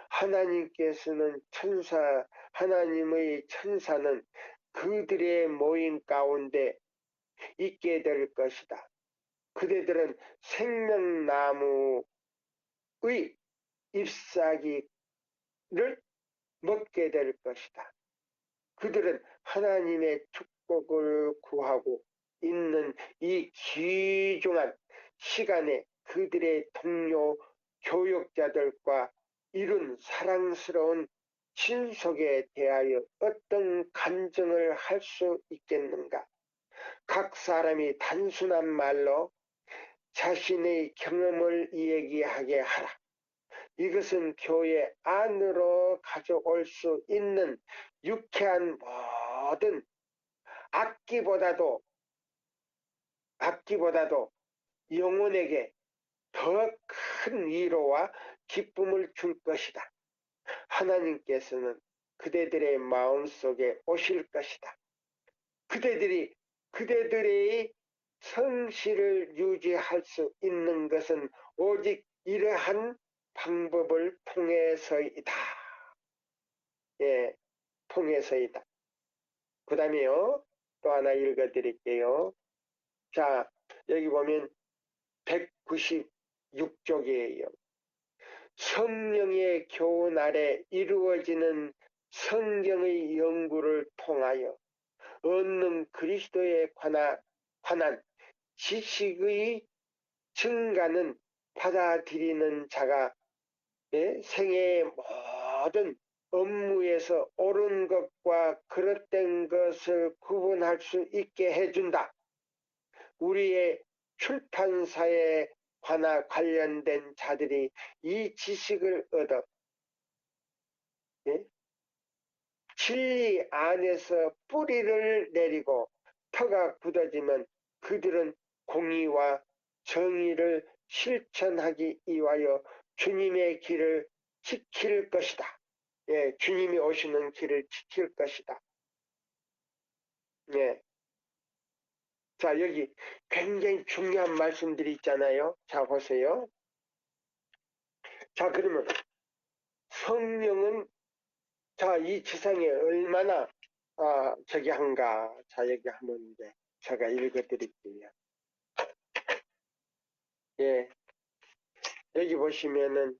하나님의 천사는 그들의 모임 가운데 있게 될 것이다. 그대들은 생명나무의 잎사귀를 먹게 될 것이다. 그들은 하나님의 축복을 구하고 있는 이 귀중한 시간에 그들의 동료 교역자들과 이룬 사랑스러운 친속에 대하여 어떤 간증을 할 수 있겠는가? 각 사람이 단순한 말로 자신의 경험을 얘기하게 하라. 이것은 교회 안으로 가져올 수 있는 유쾌한 모든 악기보다도 영혼에게 더 큰 위로와 기쁨을 줄 것이다. 하나님께서는 그대들의 마음속에 오실 것이다. 그대들의 성실을 유지할 수 있는 것은 오직 이러한 방법을 통해서이다. 예, 통해서이다. 그 다음에요, 또 하나 읽어드릴게요. 자, 여기 보면 196쪽이에요. 성령의 교훈 아래 이루어지는 성경의 연구를 통하여 얻는 그리스도에 관한 지식의 증가는 받아들이는 자가 생애의 모든 업무에서 옳은 것과 그릇된 것을 구분할 수 있게 해준다. 우리의 출판사에 관련된 자들이 이 지식을 얻어 진리 안에서 뿌리를 내리고 터가 굳어지면 그들은 공의와 정의를 실천하기 위하여 주님의 길을 지킬 것이다. 예, 주님이 오시는 길을 지킬 것이다. 예. 자, 여기 굉장히 중요한 말씀들이 있잖아요. 자, 보세요. 자, 그러면 성령은 이 지상에 얼마나 저기 한가. 자, 여기 한번 이제 제가 읽어드릴게요. 예, 여기 보시면은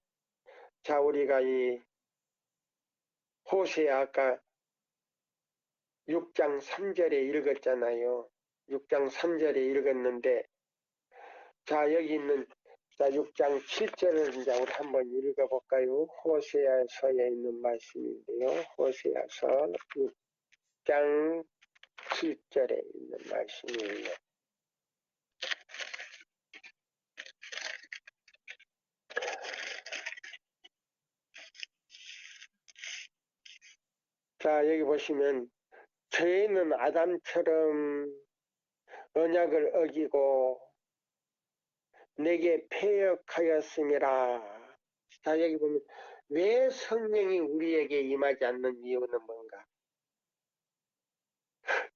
자, 우리가 이 호세아 아까 6장 3절에 읽었잖아요. 6장 3절에 읽었는데, 자, 여기 있는, 자, 6장 7절을 이제 우리 한번 읽어볼까요? 호세아서에 있는 말씀인데요. 호세아서 6장 7절에 있는 말씀이에요. 자, 여기 보시면, 죄인은 아담처럼 언약을 어기고 내게 패역하였음이라. 자, 여기 보면 왜 성령이 우리에게 임하지 않는 이유는 뭔가?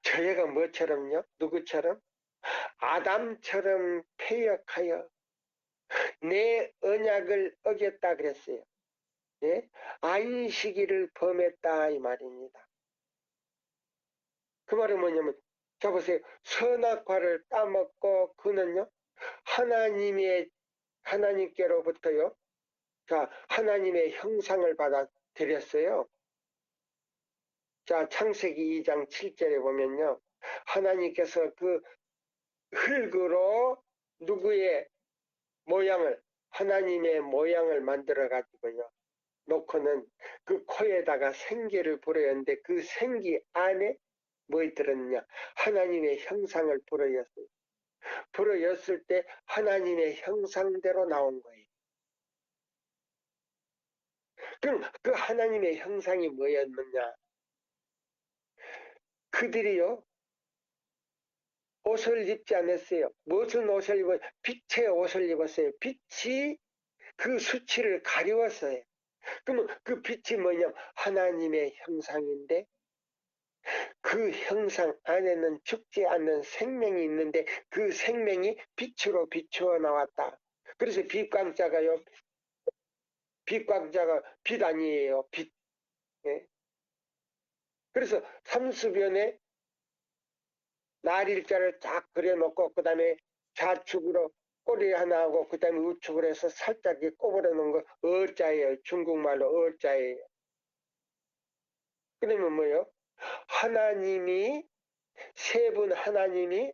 저희가 뭐처럼요? 누구처럼? 아담처럼 패역하여 내 언약을 어겼다 그랬어요. 예? 안식일을 범했다 이 말입니다. 그 말은 뭐냐면, 자 보세요. 선악과를 따먹고 그는요 하나님께로부터요, 자, 하나님의 형상을 받아 드렸어요. 자, 창세기 2장 7절에 보면요, 하나님께서 그 흙으로 누구의 모양을, 하나님의 모양을 만들어 가지고요 놓고는 그 코에다가 생기를 불어였는데, 그 생기 안에 뭐 들었냐, 하나님의 형상을 불어였어요. 불어였을 때 하나님의 형상대로 나온 거예요. 그럼 그 하나님의 형상이 뭐였느냐? 그들이요 옷을 입지 않았어요. 무슨 옷을 입어요? 빛의 옷을 입었어요. 빛이 그 수치를 가리웠어요. 그러면 그 빛이 뭐냐? 하나님의 형상인데, 그 형상 안에는 죽지 않는 생명이 있는데, 그 생명이 빛으로 비추어 나왔다. 그래서 빛광자가요, 빛광자가 빛 아니에요. 빛. 예? 그래서 삼수변에 날일자를 쫙 그려놓고, 그 다음에 좌측으로 꼬리 하나 하고, 그 다음에 우측으로 해서 살짝 꼬부려 놓은 거 어자예요. 중국말로 어자예요. 그러면 뭐예요? 하나님이, 세 분 하나님이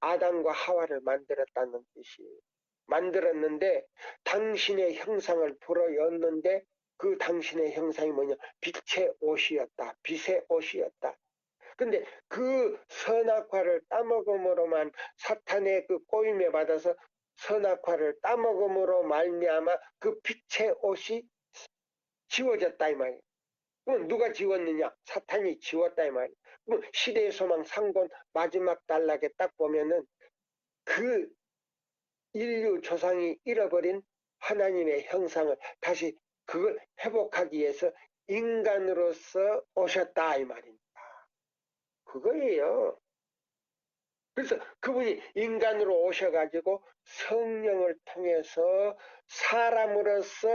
아담과 하와를 만들었다는 뜻이에요. 만들었는데 당신의 형상을 불어였는데, 그 당신의 형상이 뭐냐? 빛의 옷이었다. 빛의 옷이었다. 근데 그 선악과를 따먹음으로만, 사탄의 그 꼬임에 받아서 선악과를 따먹음으로 말미암아 그 빛의 옷이 지워졌다 이 말이에요. 그럼 누가 지웠느냐? 사탄이 지웠다 이 말이에요. 그럼 시대의 소망 상본 마지막 단락에 딱 보면은 그 인류 조상이 잃어버린 하나님의 형상을 다시 그걸 회복하기 위해서 인간으로서 오셨다 이 말입니다. 그거예요. 그래서 그분이 인간으로 오셔가지고 성령을 통해서 사람으로서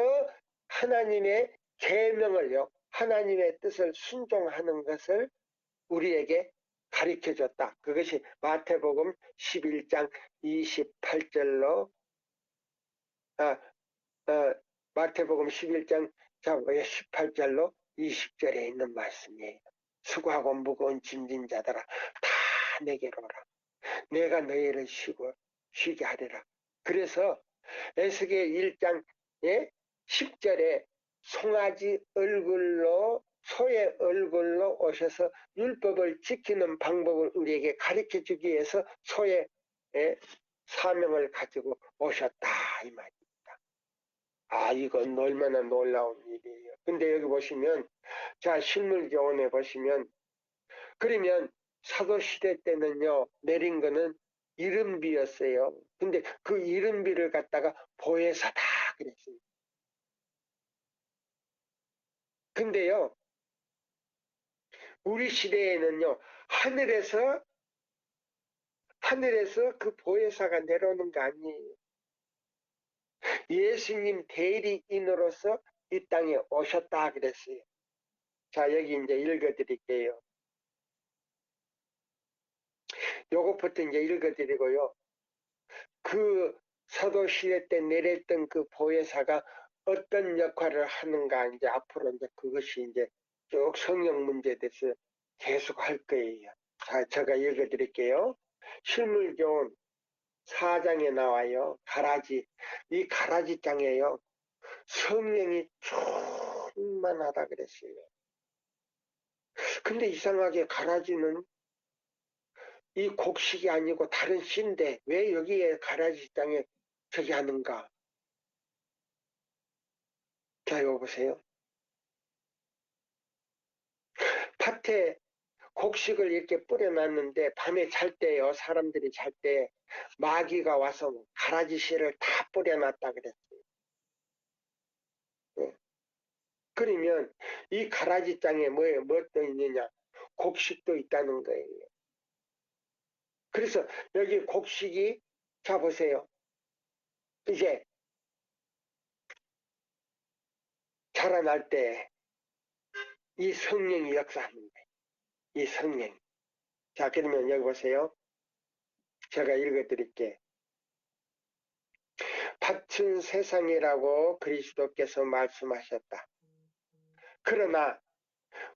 하나님의 계명을요, 하나님의 뜻을 순종하는 것을 우리에게 가르쳐줬다. 그것이 마태복음 11장 28절로, 마태복음 11장 18절로 20절에 있는 말씀이에요. 수고하고 무거운 짐진 자들아 다 내게로 오라. 내가 너희를 쉬게 하리라. 그래서 에스겔 1장 10절에 송아지 얼굴로, 소의 얼굴로 오셔서 율법을 지키는 방법을 우리에게 가르쳐 주기 위해서 소의 사명을 가지고 오셨다 이 말입니다. 아, 이건 얼마나 놀라운 일이에요. 근데 여기 보시면, 자, 실물교원에 보시면, 그러면 사도시대 때는요, 내린 거는 이른비였어요. 근데 그 이른비를 갖다가 보혜사다 그랬어요. 근데요, 우리 시대에는요, 하늘에서 그 보혜사가 내려오는 거 아니에요. 예수님 대리인으로서 이 땅에 오셨다 그랬어요. 자, 여기 이제 읽어드릴게요. 요것부터 이제 읽어드리고요. 그 사도시대 때 내렸던 그 보혜사가 어떤 역할을 하는가, 이제 앞으로 이제 그것이 이제 쭉 성령 문제에 대해서 계속 할 거예요. 자, 제가 읽어드릴게요. 실물교훈 4장에 나와요. 가라지. 이 가라지장에요. 성령이 충만하다 그랬어요. 근데 이상하게 가라지는 이 곡식이 아니고 다른 씨인데 왜 여기에 가라지장에 저기 하는가? 자, 이거 보세요. 밭에 곡식을 이렇게 뿌려놨는데 밤에 잘 때요. 사람들이 잘 때 마귀가 와서 가라지 씨를 다 뿌려놨다 그랬어요. 예. 그러면 이 가라지장에 뭐예요? 또 있느냐? 곡식도 있다는 거예요. 그래서 여기 곡식이 자 보세요. 이제 자라날 때 이 성령이 역사하는 거예요. 이 성령. 자, 그러면 여기 보세요. 제가 읽어드릴게. 밭은 세상이라고 그리스도께서 말씀하셨다. 그러나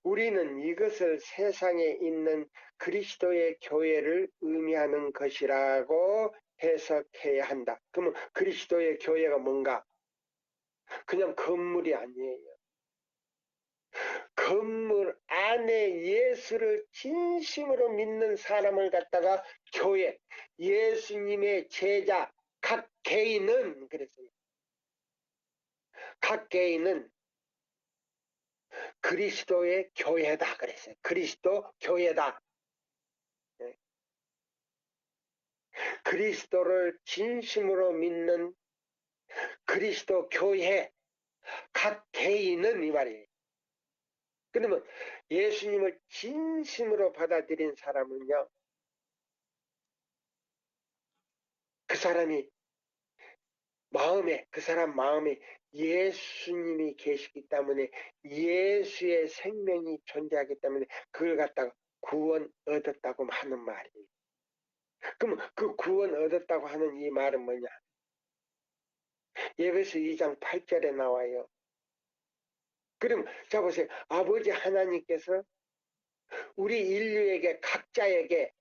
우리는 이것을 세상에 있는 그리스도의 교회를 의미하는 것이라고 해석해야 한다. 그러면 그리스도의 교회가 뭔가? 그냥 건물이 아니에요. 건물 안에 예수를 진심으로 믿는 사람을 갖다가 교회, 예수님의 제자, 각 개인은 그랬어요. 각 개인은 그리스도의 교회다 그랬어요. 그리스도 교회다. 네. 그리스도를 진심으로 믿는 그리스도 교회, 각 개인은 이 말이에요. 그러면 예수님을 진심으로 받아들인 사람은요, 그 사람이 그 사람 마음에 예수님이 계시기 때문에 예수의 생명이 존재하기 때문에 그걸 갖다가 구원 얻었다고 하는 말이에요. 그럼 그 구원 얻었다고 하는 이 말은 뭐냐? 에베소 2장 8절에 나와요. 그럼 자 보세요. 아버지 하나님께서 우리 인류에게 각자에게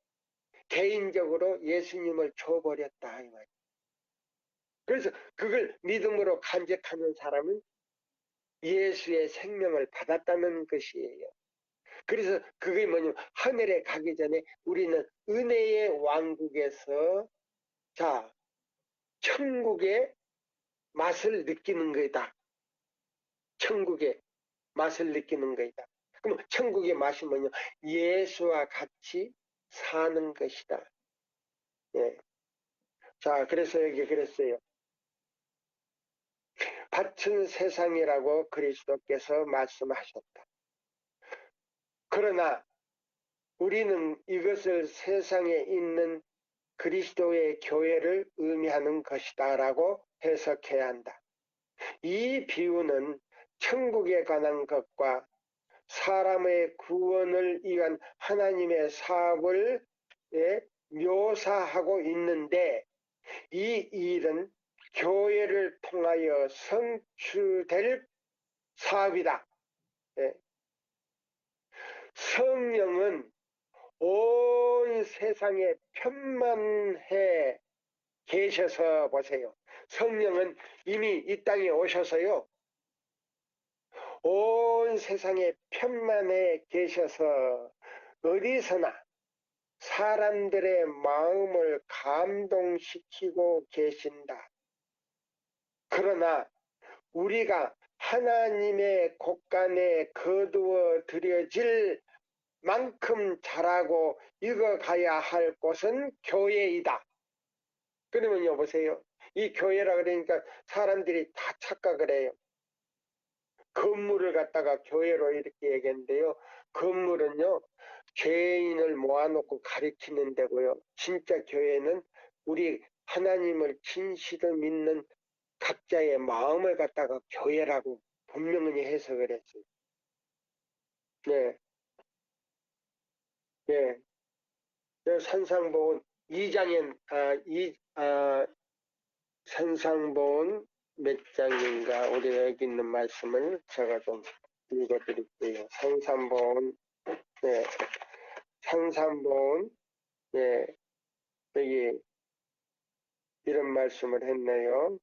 개인적으로 예수님을 줘버렸다 이 말이에요. 그래서 그걸 믿음으로 간직하는 사람은 예수의 생명을 받았다는 것이에요. 그래서 그게 뭐냐면 하늘에 가기 전에 우리는 은혜의 왕국에서 자 천국의 맛을 느끼는 거다. 천국의 맛을 느끼는 거다. 그럼 천국의 맛이 뭐냐? 예수와 같이 사는 것이다. 예. 자, 그래서 여기 그랬어요. 밭은 세상이라고 그리스도께서 말씀하셨다. 그러나 우리는 이것을 세상에 있는 그리스도의 교회를 의미하는 것이다 라고 해석해야 한다. 이 비유는 천국에 관한 것과 사람의 구원을 위한 하나님의 사업을 묘사하고 있는데 이 일은 교회를 통하여 성취될 사업이다. 성령은 온 세상에 편만해 계셔서 보세요. 성령은 이미 이 땅에 오셔서요. 온 세상에 편만해 계셔서 어디서나 사람들의 마음을 감동시키고 계신다. 그러나 우리가 하나님의 곳간에 거두어 들여질 만큼 잘하고 익어가야 할 곳은 교회이다. 그러면 여보세요. 이 교회라 그러니까 사람들이 다 착각을 해요. 건물을 갖다가 교회로 이렇게 얘기했는데요. 건물은요. 죄인을 모아놓고 가리키는 데고요. 진짜 교회는 우리 하나님을 진실을 믿는 각자의 마음을 갖다가 교회라고 분명히 해석을 했어요. 네. 네. 산상보훈 2장엔 산상보훈 몇 장인가 우리가 여기 있는 말씀을 제가 좀 읽어드릴게요. 산상보훈 네, 산상보훈 네, 여기 이런 말씀을 했네요.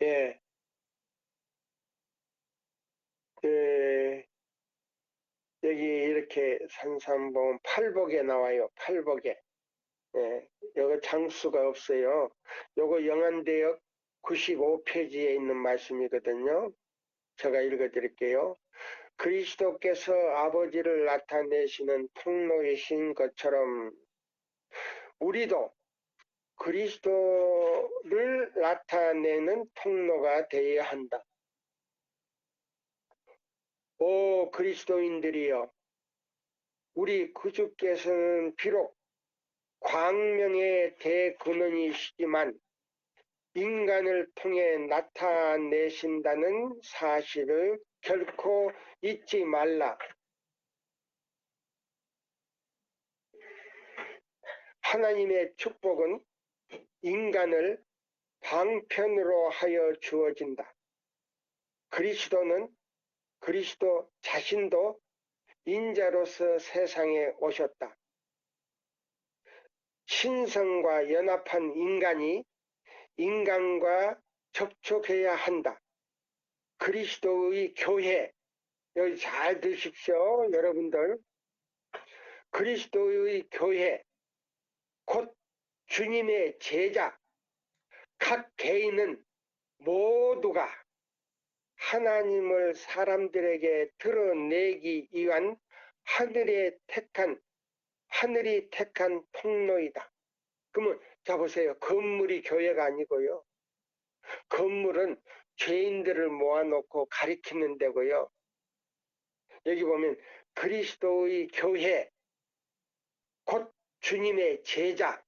예, 예, 여기 이렇게 산삼보험 팔복에 나와요. 팔복에. 예, 요거 장수가 없어요. 요거 영안대역 95페이지에 있는 말씀이거든요. 제가 읽어드릴게요. 그리스도께서 아버지를 나타내시는 통로이신 것처럼 우리도 그리스도를 나타내는 통로가 되어야 한다. 오 그리스도인들이여, 우리 구주께서는 비록 광명의 대근원이시지만 인간을 통해 나타내신다는 사실을 결코 잊지 말라. 하나님의 축복은 인간을 방편으로 하여 주어진다. 그리스도 자신도 인자로서 세상에 오셨다. 신성과 연합한 인간이 인간과 접촉해야 한다. 그리스도의 교회, 여기 잘 들으십시오, 여러분들. 그리스도의 교회, 곧 주님의 제자, 각 개인은 모두가 하나님을 사람들에게 드러내기 위한 하늘이 택한 통로이다. 그러면 자 보세요. 건물이 교회가 아니고요. 건물은 죄인들을 모아놓고 가리키는 데고요. 여기 보면 그리스도의 교회, 곧 주님의 제자.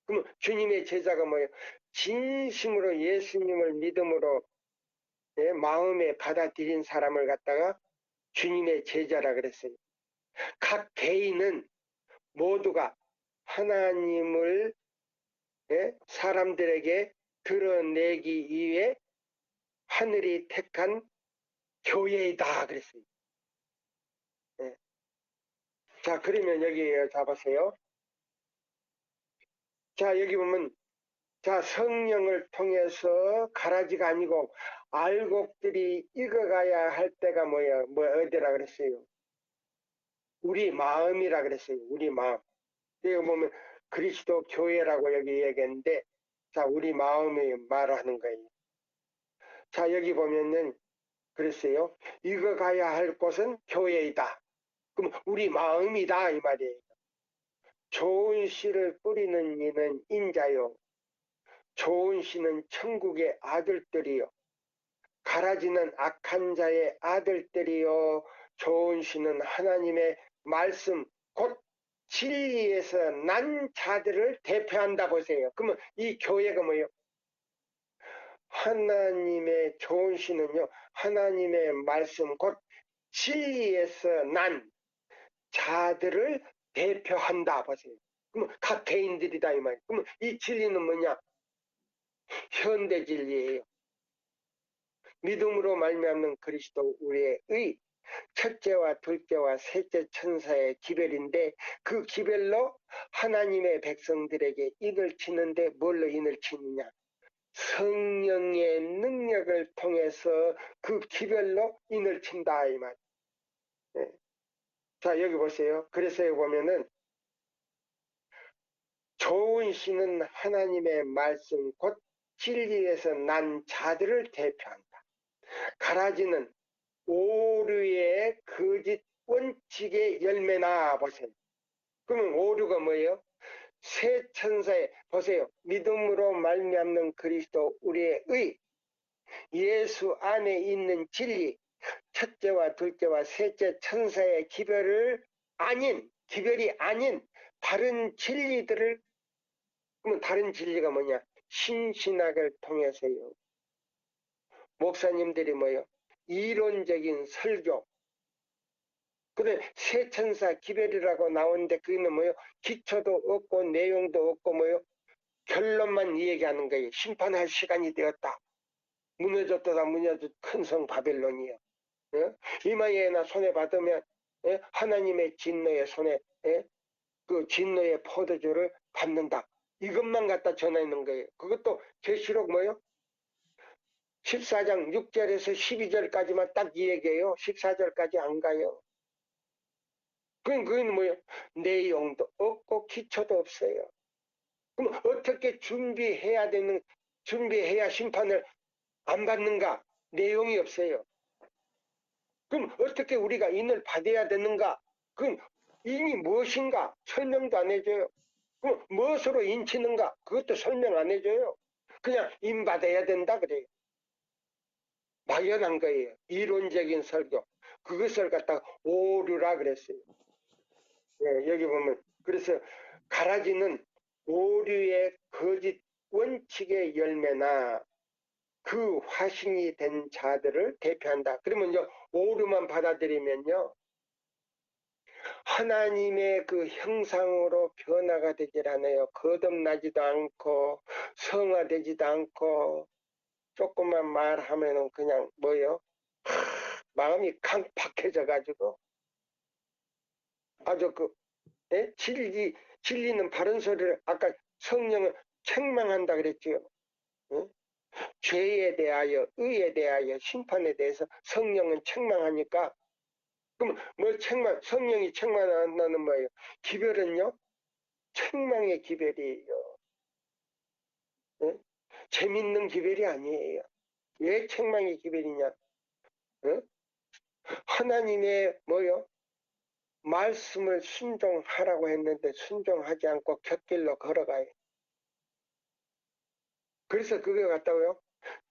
그러면 주님의 제자가 뭐예요? 진심으로 예수님을 믿음으로 마음에 받아들인 사람을 갖다가 주님의 제자라 그랬어요. 각 개인은 모두가 하나님을 사람들에게 드러내기 위해 하늘이 택한 교회이다 그랬어요. 네. 자, 그러면 여기 잡으세요. 자, 여기 보면 자, 성령을 통해서 가라지가 아니고 알곡들이 익어가야 할 때가 뭐예요? 어디라 그랬어요? 우리 마음이라 그랬어요. 우리 마음. 여기 보면 그리스도 교회라고 여기 얘기했는데, 자, 우리 마음이 말하는 거예요. 자, 여기 보면은 그랬어요. 익어가야 할 곳은 교회이다. 그럼 우리 마음이다 이 말이에요. 좋은 씨를 뿌리는 이는 인자요. 좋은 씨는 천국의 아들들이요. 가라지는 악한 자의 아들들이요. 좋은 씨는 하나님의 말씀 곧 진리에서 난 자들을 대표한다 보세요. 그러면 이 교회가 뭐예요? 하나님의 좋은 씨는요. 하나님의 말씀 곧 진리에서 난 자들을 대표한다 보세요. 그러면 각 개인들이다 이 말이에요. 그러면 이 진리는 뭐냐? 현대 진리예요. 믿음으로 말미암는 그리스도 우리의 의, 첫째와 둘째와 셋째 천사의 기별인데 그 기별로 하나님의 백성들에게 인을 치는데 뭘로 인을 치느냐? 성령의 능력을 통해서 그 기별로 인을 친다 이 말. 네. 자 여기 보세요. 그래서 여기 보면은 좋은 씨는 하나님의 말씀 곧 진리에서 난 자들을 대표한다. 가라지는 오류의 거짓 원칙의 열매나 보세요. 그러면 오류가 뭐예요? 새 천사의 보세요. 믿음으로 말미암는 그리스도 우리의 의, 예수 안에 있는 진리, 첫째와 둘째와 셋째 천사의 기별이 아닌 다른 진리들을, 그러면 다른 진리가 뭐냐? 신신학을 통해서요. 목사님들이 뭐예요? 이론적인 설교. 근데 새 천사 기별이라고 나오는데 그게는 뭐예요? 기초도 없고 내용도 없고 뭐예요? 결론만 얘기하는 거예요. 심판할 시간이 되었다. 무너졌다 무너졌 큰 성 바벨론이요. 어? 이마에나 손에 받으면 하나님의 진노의 손에 그 진노의 포도주를 받는다. 이것만 갖다 전하는 거예요. 그것도 계시록 뭐요? 14장 6절에서 12절까지만 딱 이 얘기예요. 14절까지 안 가요. 그건 뭐예요? 내용도 없고 기초도 없어요. 그럼 어떻게 준비해야 심판을 안 받는가? 내용이 없어요. 그럼 어떻게 우리가 인을 받아야 되는가? 그럼 인이 무엇인가? 설명도 안 해줘요. 그럼 무엇으로 인치는가? 그것도 설명 안 해줘요. 그냥 인 받아야 된다 그래요. 막연한 거예요. 이론적인 설교. 그것을 갖다가 오류라 그랬어요. 네, 여기 보면 그래서 가라지는 오류의 거짓 원칙의 열매나 그 화신이 된 자들을 대표한다. 그러면 이제 오류만 받아들이면요, 하나님의 그 형상으로 변화가 되질 않아요. 거듭나지도 않고 성화되지도 않고 조금만 말하면은 그냥 뭐요? 마음이 강팍해져 가지고 아주 진리는 바른 소리를 아까 성령을 책망한다 그랬지요. 응? 죄에 대하여, 의에 대하여, 심판에 대해서 성령은 책망하니까, 그럼 성령이 책망한다는 뭐예요? 기별은요, 책망의 기별이에요. 응? 재밌는 기별이 아니에요. 왜 책망의 기별이냐? 응? 하나님의 말씀을 순종하라고 했는데 순종하지 않고 곁길로 걸어가요. 그래서 그게 같다고요?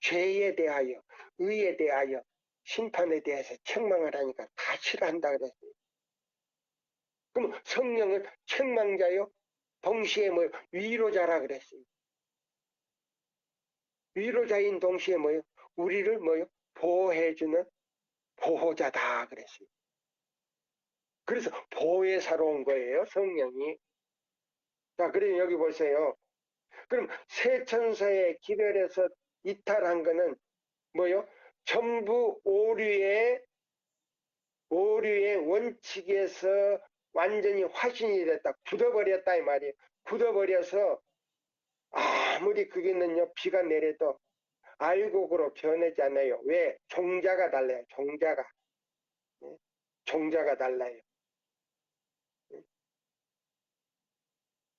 죄에 대하여, 의에 대하여, 심판에 대해서 책망을 하니까 다 싫어한다 그랬어요. 그럼 성령은 책망자요? 동시에 위로자라 그랬어요. 위로자인 동시에 우리를 보호해주는 보호자다 그랬어요. 그래서 보혜사로 온 거예요, 성령이. 자, 그럼 여기 보세요. 그럼 새 천사의 기별에서 이탈한 거는 전부 오류의 원칙에서 완전히 화신이 됐다. 굳어버렸다 이 말이에요. 굳어버려서 아무리 그게는요 비가 내려도 알곡으로 변하지 않아요. 왜? 종자가 달라요. 종자가 달라요.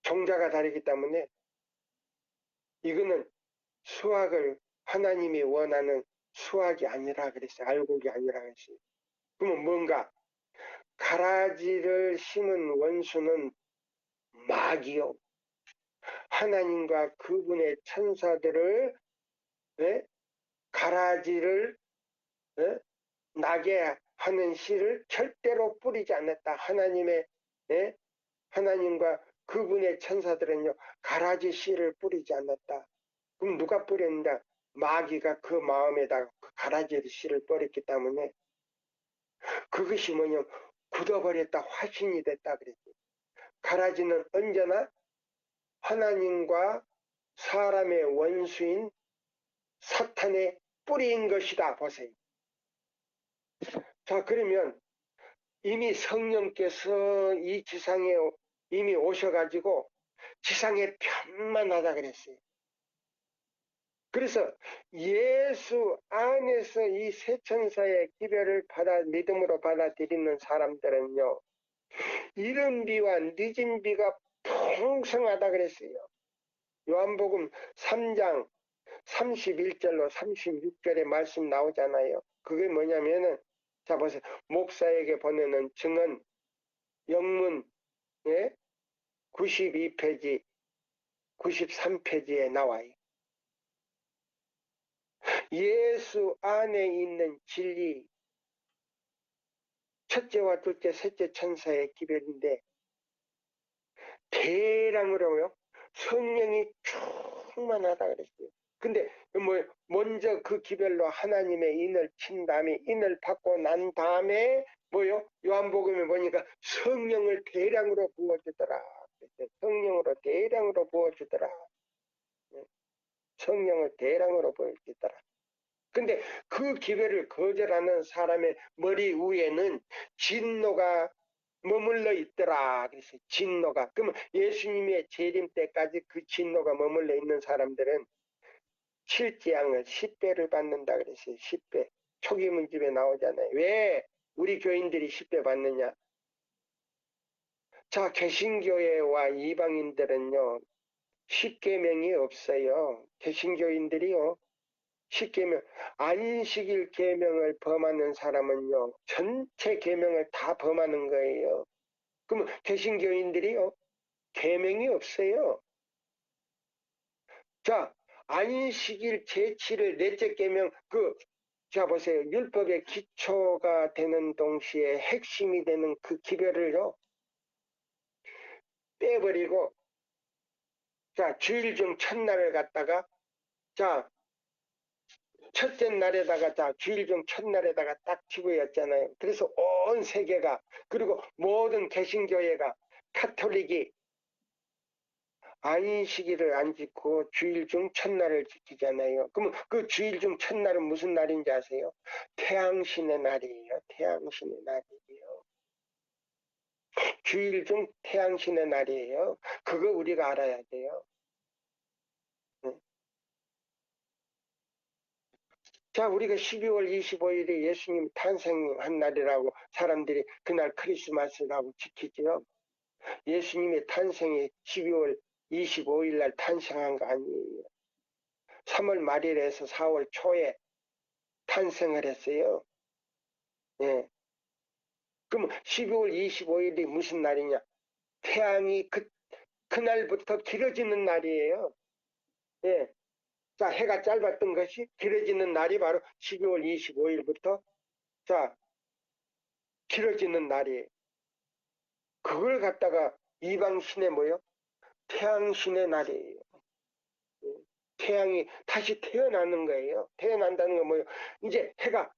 종자가 다르기 때문에 이거는 수확을 하나님이 원하는 수확이 아니라 그랬어요. 알곡이 아니라 그랬어요. 그러면 뭔가 가라지를 심은 원수는 마귀요. 하나님과 그분의 천사들을 가라지를 나게 하는 씨를 절대로 뿌리지 않았다. 하나님과 그분의 천사들은요 가라지 씨를 뿌리지 않았다. 그럼 누가 뿌렸는가? 마귀가 그 마음에다가 그 가라지 씨를 뿌렸기 때문에 그것이 굳어버렸다. 화신이 됐다 그랬어요. 가라지는 언제나 하나님과 사람의 원수인 사탄의 뿌리인 것이다. 보세요. 자, 그러면 이미 성령께서 이 지상에 이미 오셔가지고 지상에 편만하다 그랬어요. 그래서 예수 안에서 이 세천사의 기별을 믿음으로 받아들이는 사람들은요, 이른 비와 늦은 비가 풍성하다 그랬어요. 요한복음 3장 31절로 36절에 말씀 나오잖아요. 그게 뭐냐면은, 자 보세요. 목사에게 보내는 증언 영문 92페이지 93페이지에 나와요. 예수 안에 있는 진리, 첫째와 둘째, 셋째 천사의 기별인데 대량으로요 성령이 충만하다 그랬어요. 근데 먼저 그 기별로 하나님의 인을 친 다음에 인을 받고 난 다음에 요한복음에 보니까 성령을 대량으로 부어주더라. 성령으로 대량으로 부어주더라. 성령을 대량으로 부어주더라. 근데 그 기별을 거절하는 사람의 머리 위에는 진노가 머물러 있더라. 그래서 진노가. 그러면 예수님의 재림 때까지 그 진노가 머물러 있는 사람들은 실지양을 10배를 받는다 그랬어요. 10배. 초기 문집에 나오잖아요. 왜 우리 교인들이 10배 받느냐? 자, 개신교회와 이방인들은요, 10계명이 없어요. 개신교인들이요, 10계명, 안식일 계명을 범하는 사람은요, 전체 계명을 다 범하는 거예요. 그러면 개신교인들이요, 계명이 없어요. 자, 안식일 제7일 넷째 계명, 자 보세요. 율법의 기초가 되는 동시에 핵심이 되는 그 기별을요, 빼버리고, 자, 주일 중 첫날을 갖다가, 자, 첫째 날에다가, 자, 주일 중 첫날에다가 딱 집어였잖아요. 그래서 온 세계가, 그리고 모든 개신교회가, 카톨릭이 안식일을 안 지키고 주일 중 첫날을 지키잖아요. 그러면 그 주일 중 첫날은 무슨 날인지 아세요? 태양신의 날이에요. 태양신의 날이에요. 주일 중 태양신의 날이에요. 그거 우리가 알아야 돼요. 자, 우리가 12월 25일이 예수님 탄생한 날이라고 사람들이 그날 크리스마스라고 지키죠. 예수님의 탄생이 12월 25일 날 탄생한 거 아니에요. 3월 말일에서 4월 초에 탄생을 했어요. 예. 그럼 12월 25일이 무슨 날이냐? 태양이 그날부터 길어지는 날이에요. 예. 자, 해가 짧았던 것이 길어지는 날이 바로 12월 25일부터 자, 길어지는 날이에요. 그걸 갖다가 이방신의 뭐요? 태양신의 날이에요. 태양이 다시 태어나는 거예요. 태어난다는 건 뭐예요? 이제 해가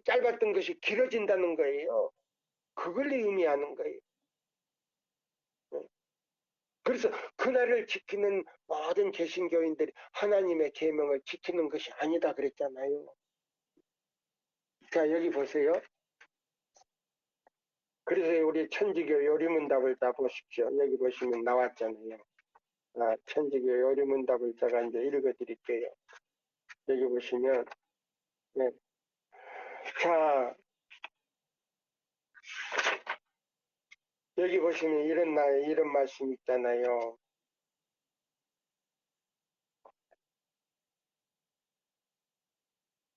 짧았던 것이 길어진다는 거예요. 그걸 의미하는 거예요. 그래서 그날을 지키는 모든 개신교인들이 하나님의 계명을 지키는 것이 아니다 그랬잖아요. 자, 여기 보세요. 그래서 우리 천지교 요리문답을 다 보십시오. 여기 보시면 나왔잖아요. 천지교 요리문답을 제가 이제 읽어드릴게요. 여기 보시면, 네. 자, 여기 보시면 이런 말씀 있잖아요.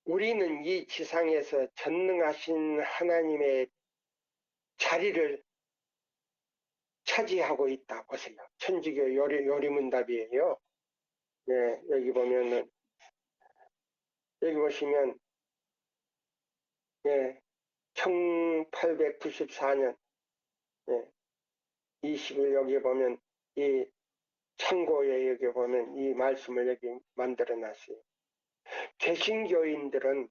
우리는 이 지상에서 전능하신 하나님의 자리를 차지하고 있다. 보세요. 천지교 요리문답이에요. 네, 여기 보면은, 여기 보시면, 예, 1894년, 예, 20일 여기 보면, 이 창고에 여기 보면 이 말씀을 여기 만들어 놨어요. 개신교인들은,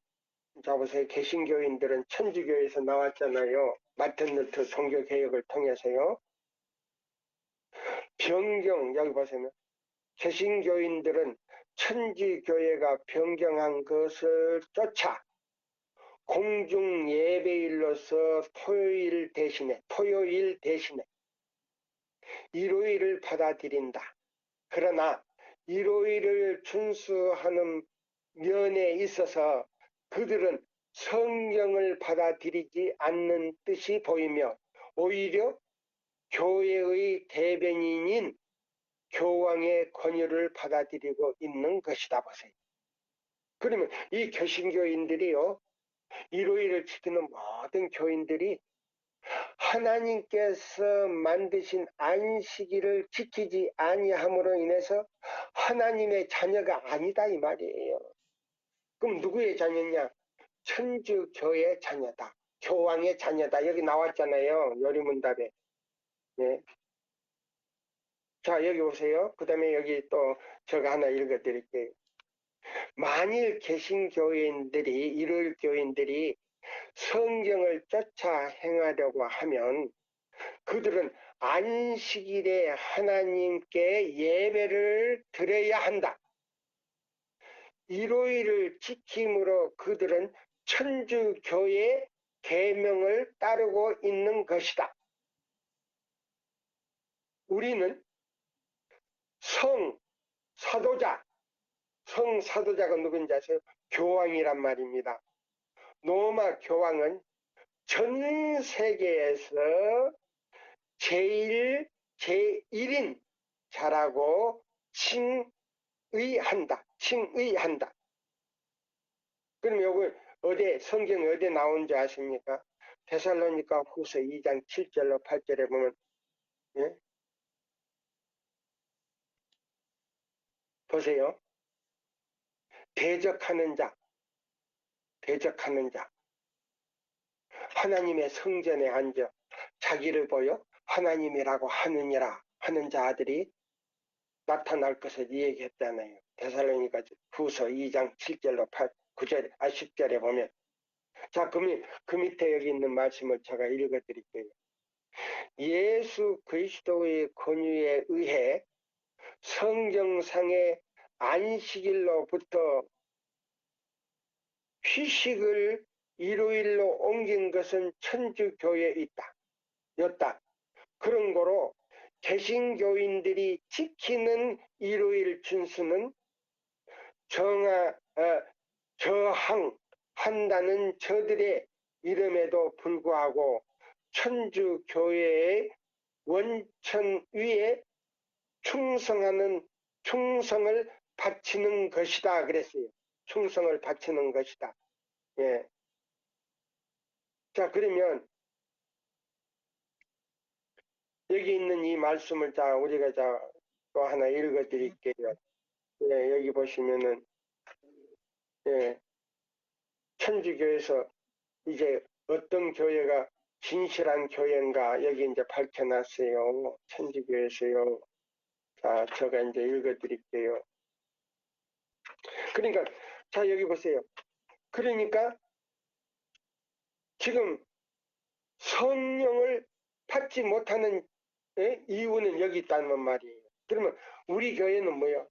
자 보세요. 개신교인들은 천주교에서 나왔잖아요. 마틴 루터 종교개혁을 통해서요. 변경, 여기 보시면, 개신교인들은 천주교회가 변경한 것을 쫓아 공중 예배일로서 토요일 대신에 일요일을 받아들인다. 그러나 일요일을 준수하는 면에 있어서 그들은 성경을 받아들이지 않는 뜻이 보이며 오히려 교회의 대변인인 교황의 권유를 받아들이고 있는 것이다 보세요. 그러면 이 개신교인들이요, 일요일을 지키는 모든 교인들이 하나님께서 만드신 안식일을 지키지 아니함으로 인해서 하나님의 자녀가 아니다 이 말이에요. 그럼 누구의 자녀냐? 천주교의 자녀다. 교황의 자녀다. 여기 나왔잖아요. 요리문답에. 네. 자, 여기 보세요. 그 다음에 여기 또 제가 하나 읽어드릴게요. 만일 개신교인들이, 일요일 교인들이 성경을 쫓아 행하려고 하면 그들은 안식일에 하나님께 예배를 드려야 한다. 일요일을 지킴으로 그들은 천주교의 계명을 따르고 있는 것이다. 우리는 성사도자가 누군지 아세요? 교황이란 말입니다. 로마 교황은 전 세계에서 제1인 자라고 칭의한다. 그럼 요거 성경에 어디 나온지 아십니까? 데살로니가 후서 2장 7절로 8절에 보면, 예? 보세요. 대적하는 자. 하나님의 성전에 앉아 자기를 보여 하나님이라고 하느니라 하는 자들이 나타날 것을 얘기했잖아요. 데살로니가 후서 2장 7절로 9절, 10절에 보면. 자, 그 밑에 여기 있는 말씀을 제가 읽어드릴게요. 예수 그리스도의 권유에 의해 성경상의 안식일로부터 휴식을 일요일로 옮긴 것은 천주교에 였다. 그런 거로 개신교인들이 지키는 일요일 준수는 저항한다는 저들의 이름에도 불구하고 천주교회의 원천 위에 충성을 바치는 것이다 그랬어요. 충성을 바치는 것이다. 예. 자, 그러면 여기 있는 이 말씀을 우리가 또 하나 읽어 드릴게요. 예, 여기 보시면은, 예, 천주교에서 이제 어떤 교회가 진실한 교회인가 여기 이제 밝혀놨어요. 천주교에서요. 자, 제가 이제 읽어 드릴게요. 그러니까, 자, 여기 보세요. 그러니까 지금 성령을 받지 못하는 이유는 여기 있다는 말이에요. 그러면 우리 교회는 뭐예요?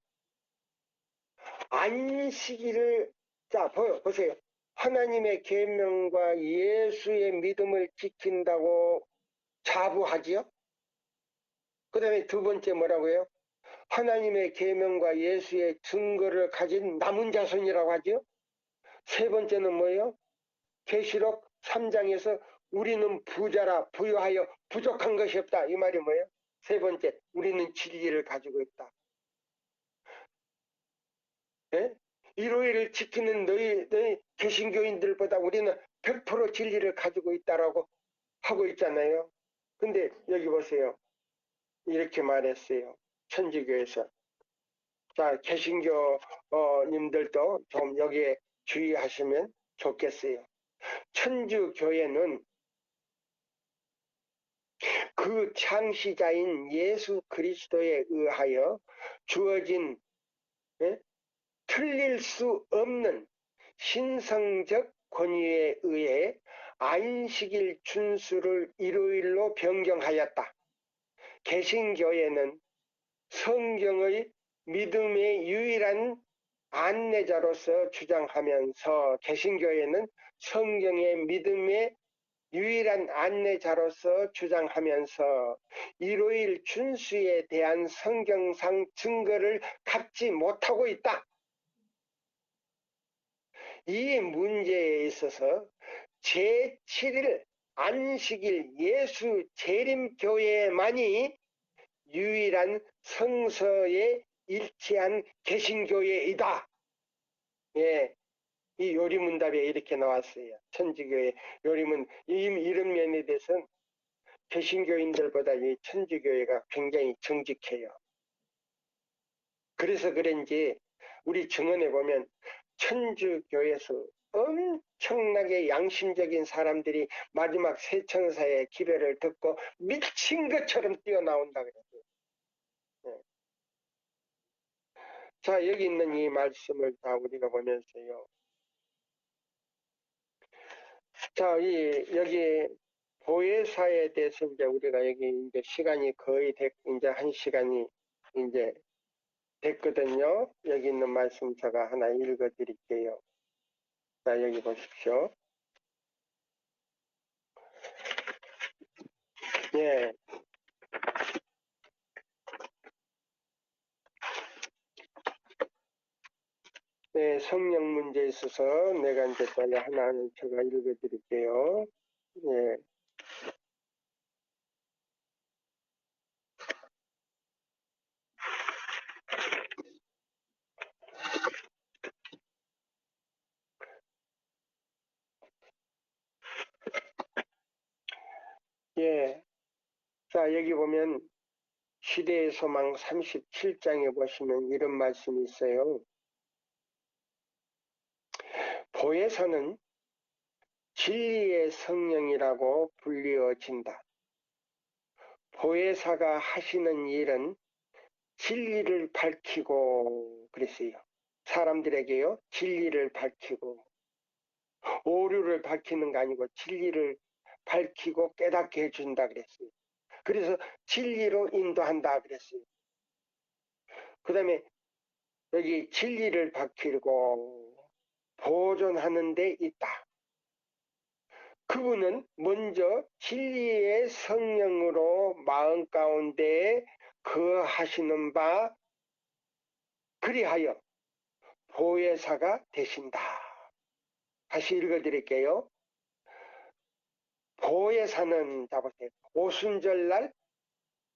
안식일을, 자, 보세요. 하나님의 계명과 예수의 믿음을 지킨다고 자부하지요? 그 다음에 두 번째 뭐라고요? 하나님의 계명과 예수의 증거를 가진 남은 자손이라고 하죠? 세 번째는 뭐예요? 계시록 3장에서 우리는 부자라 부유하여 부족한 것이 없다. 이 말이 뭐예요? 세 번째, 우리는 진리를 가지고 있다. 예? 일요일을 지키는 너희 개신교인들보다 우리는 100% 진리를 가지고 있다라고 하고 있잖아요. 근데 여기 보세요. 이렇게 말했어요. 천주교에서. 자, 개신교님들도 좀 여기에 주의하시면 좋겠어요. 천주교회는 그 창시자인 예수 그리스도에 의하여 주어진 틀릴 수 없는 신성적 권위에 의해 안식일 준수를 일요일로 변경하였다. 개신교회는 성경의 믿음의 유일한 안내자로서 주장하면서 개신교회는 성경의 믿음의 유일한 안내자로서 주장하면서 일요일 준수에 대한 성경상 증거를 갖지 못하고 있다. 이 문제에 있어서 제7일 안식일 예수 재림교회만이 유일한 성서에 일치한 개신교회이다. 예, 이 요리문답에 이렇게 나왔어요. 천주교회 요리문 이런 면에 대해서는 개신교인들보다 이 천주교회가 굉장히 정직해요. 그래서 그런지 우리 증언에 보면 천주교에서 엄청나게 양심적인 사람들이 마지막 세천사의 기별을 듣고 미친 것처럼 뛰어나온다 그랬어요. 네. 자, 여기 있는 이 말씀을 다 우리가 보면서요. 자, 여기 보혜사에 대해서 이제 우리가 여기 이제 시간이 거의 이제 한 시간이 이제 됐거든요. 여기 있는 말씀 제가 하나 읽어 드릴게요. 자, 여기 보십시오. 예. 네, 성령 문제에 있어서 내가 이제 빨리 하나는 제가 읽어 드릴게요. 예. 예. 자, 여기 보면 시대의 소망 37장에 보시면 이런 말씀이 있어요. 보혜사는 진리의 성령이라고 불리어진다. 보혜사가 하시는 일은 진리를 밝히고 그랬어요. 사람들에게요. 진리를 밝히고 오류를 밝히는 거 아니고 진리를 밝히고 깨닫게 해준다 그랬어요. 그래서 진리로 인도한다 그랬어요. 그 다음에 여기 진리를 밝히고 보존하는 데 있다. 그분은 먼저 진리의 성령으로 마음 가운데 거하시는 바 그리하여 보혜사가 되신다. 다시 읽어드릴게요. 보혜사는 잡으세요. 오순절날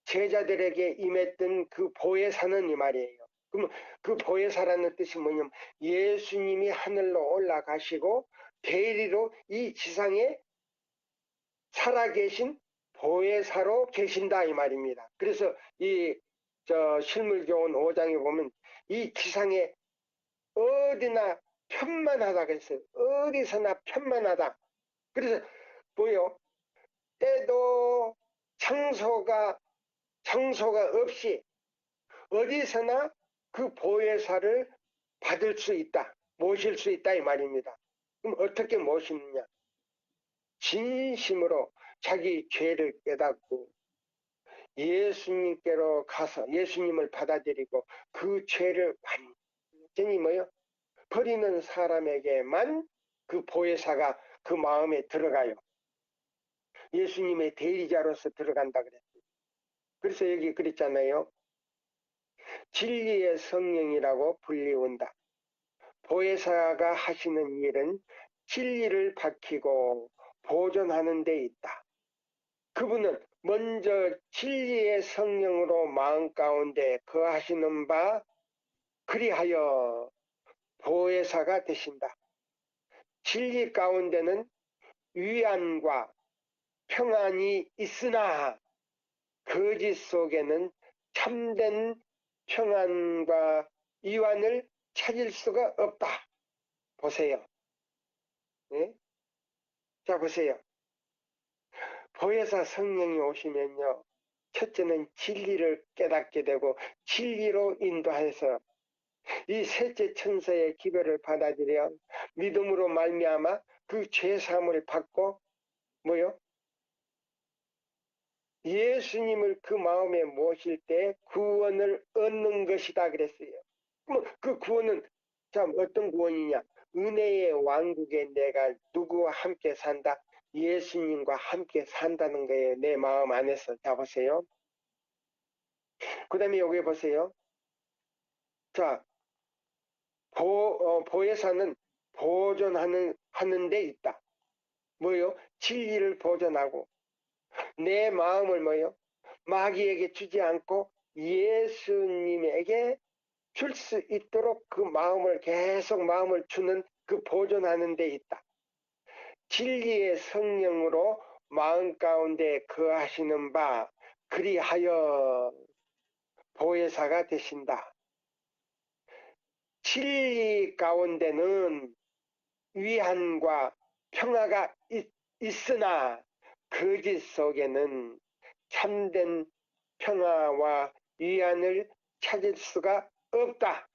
제자들에게 임했던 그 보혜사는 이 말이에요. 그럼 그 보혜사라는 뜻이 뭐냐면 예수님이 하늘로 올라가시고 대리로 이 지상에 살아계신 보혜사로 계신다 이 말입니다. 그래서 이 실물교훈 5장에 보면 이 지상에 어디나 편만하다 그랬어요. 어디서나 편만하다. 그래서 뭐요? 때도 장소가 없이 어디서나 그 보혜사를 받을 수 있다. 모실 수 있다 이 말입니다. 그럼 어떻게 모시느냐? 진심으로 자기 죄를 깨닫고 예수님께로 가서 예수님을 받아들이고 그 죄를 완전히 뭐요? 버리는 사람에게만 그 보혜사가 그 마음에 들어가요. 예수님의 대리자로서 들어간다 그랬어요. 그래서 여기 그랬잖아요. 진리의 성령이라고 불리운다. 보혜사가 하시는 일은 진리를 밝히고 보존하는 데 있다. 그분은 먼저 진리의 성령으로 마음 가운데 거하시는 바 그리하여 보혜사가 되신다. 진리 가운데는 위안과 평안이 있으나 거짓 속에는 참된 평안과 위안을 찾을 수가 없다. 보세요. 네? 자 보세요. 보혜사 성령이 오시면요. 첫째는 진리를 깨닫게 되고 진리로 인도해서 이 셋째 천사의 기별을 받아들여 믿음으로 말미암아 그 죄사함을 받고 뭐요? 예수님을 그 마음에 모실 때 구원을 얻는 것이다 그랬어요. 그 구원은 참 어떤 구원이냐? 은혜의 왕국에 내가 누구와 함께 산다? 예수님과 함께 산다는 거예요. 내 마음 안에서. 자 보세요. 그 다음에 여기 보세요. 자, 보혜사는 보존하는 데 있다. 뭐요? 진리를 보존하고 내 마음을 뭐요? 마귀에게 주지 않고 예수님에게 줄 수 있도록 그 마음을 계속 마음을 주는 그 보존하는 데 있다. 진리의 성령으로 마음 가운데 거하시는 바 그리하여 보혜사가 되신다. 진리 가운데는 위안과 평화가 있으나 거짓 속에는 참된 평화와 위안을 찾을 수가 없다.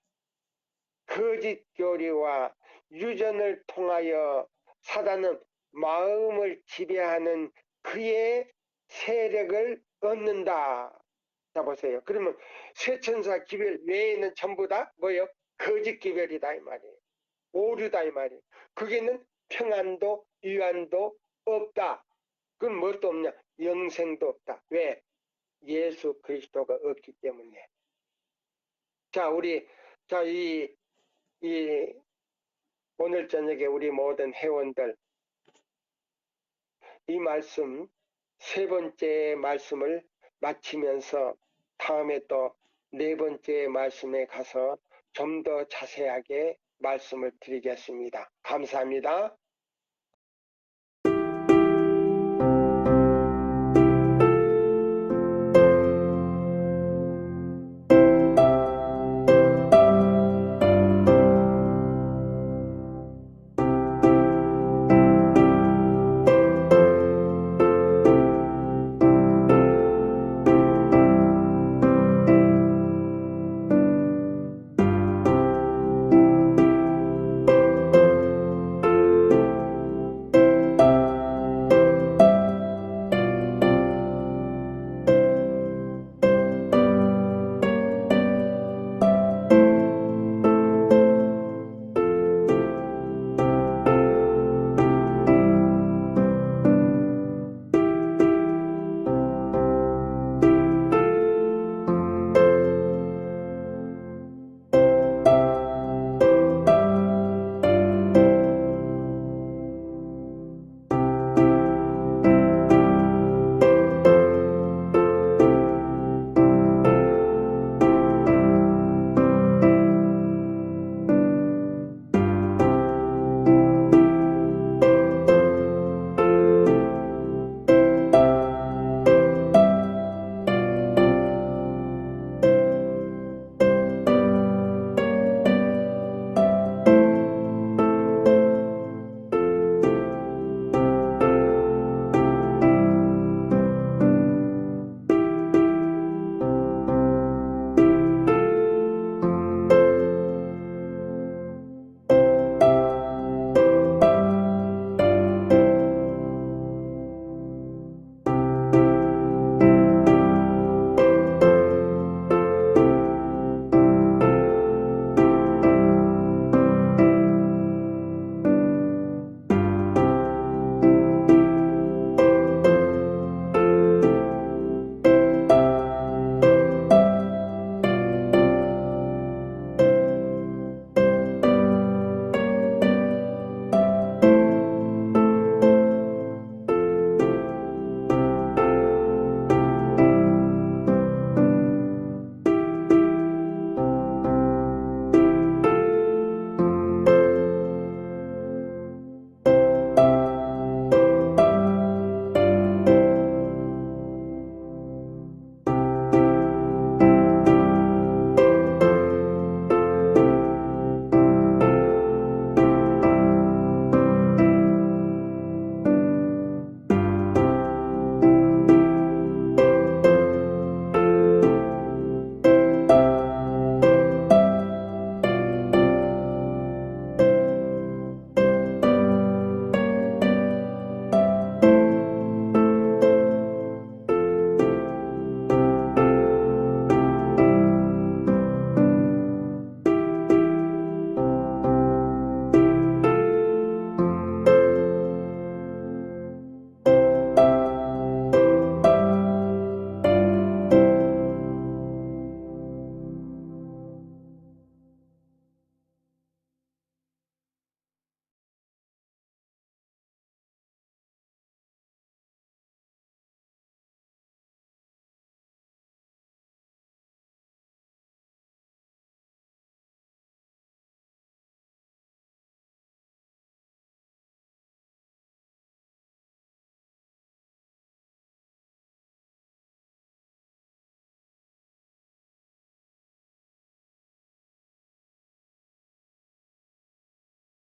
거짓 교리와 유전을 통하여 사단은 마음을 지배하는 그의 세력을 얻는다. 자, 보세요. 그러면 쇠천사 기별 외에는 전부 다 뭐예요? 거짓 기별이다 이 말이에요. 오류다 이 말이에요. 그게는 평안도 위안도 없다. 그건 뭣도 없냐? 영생도 없다. 왜? 예수 그리스도가 없기 때문에. 자, 우리 자, 이 오늘 저녁에 우리 모든 회원들 이 말씀 세 번째 말씀을 마치면서 다음에 또 네 번째 말씀에 가서 좀 더 자세하게 말씀을 드리겠습니다. 감사합니다.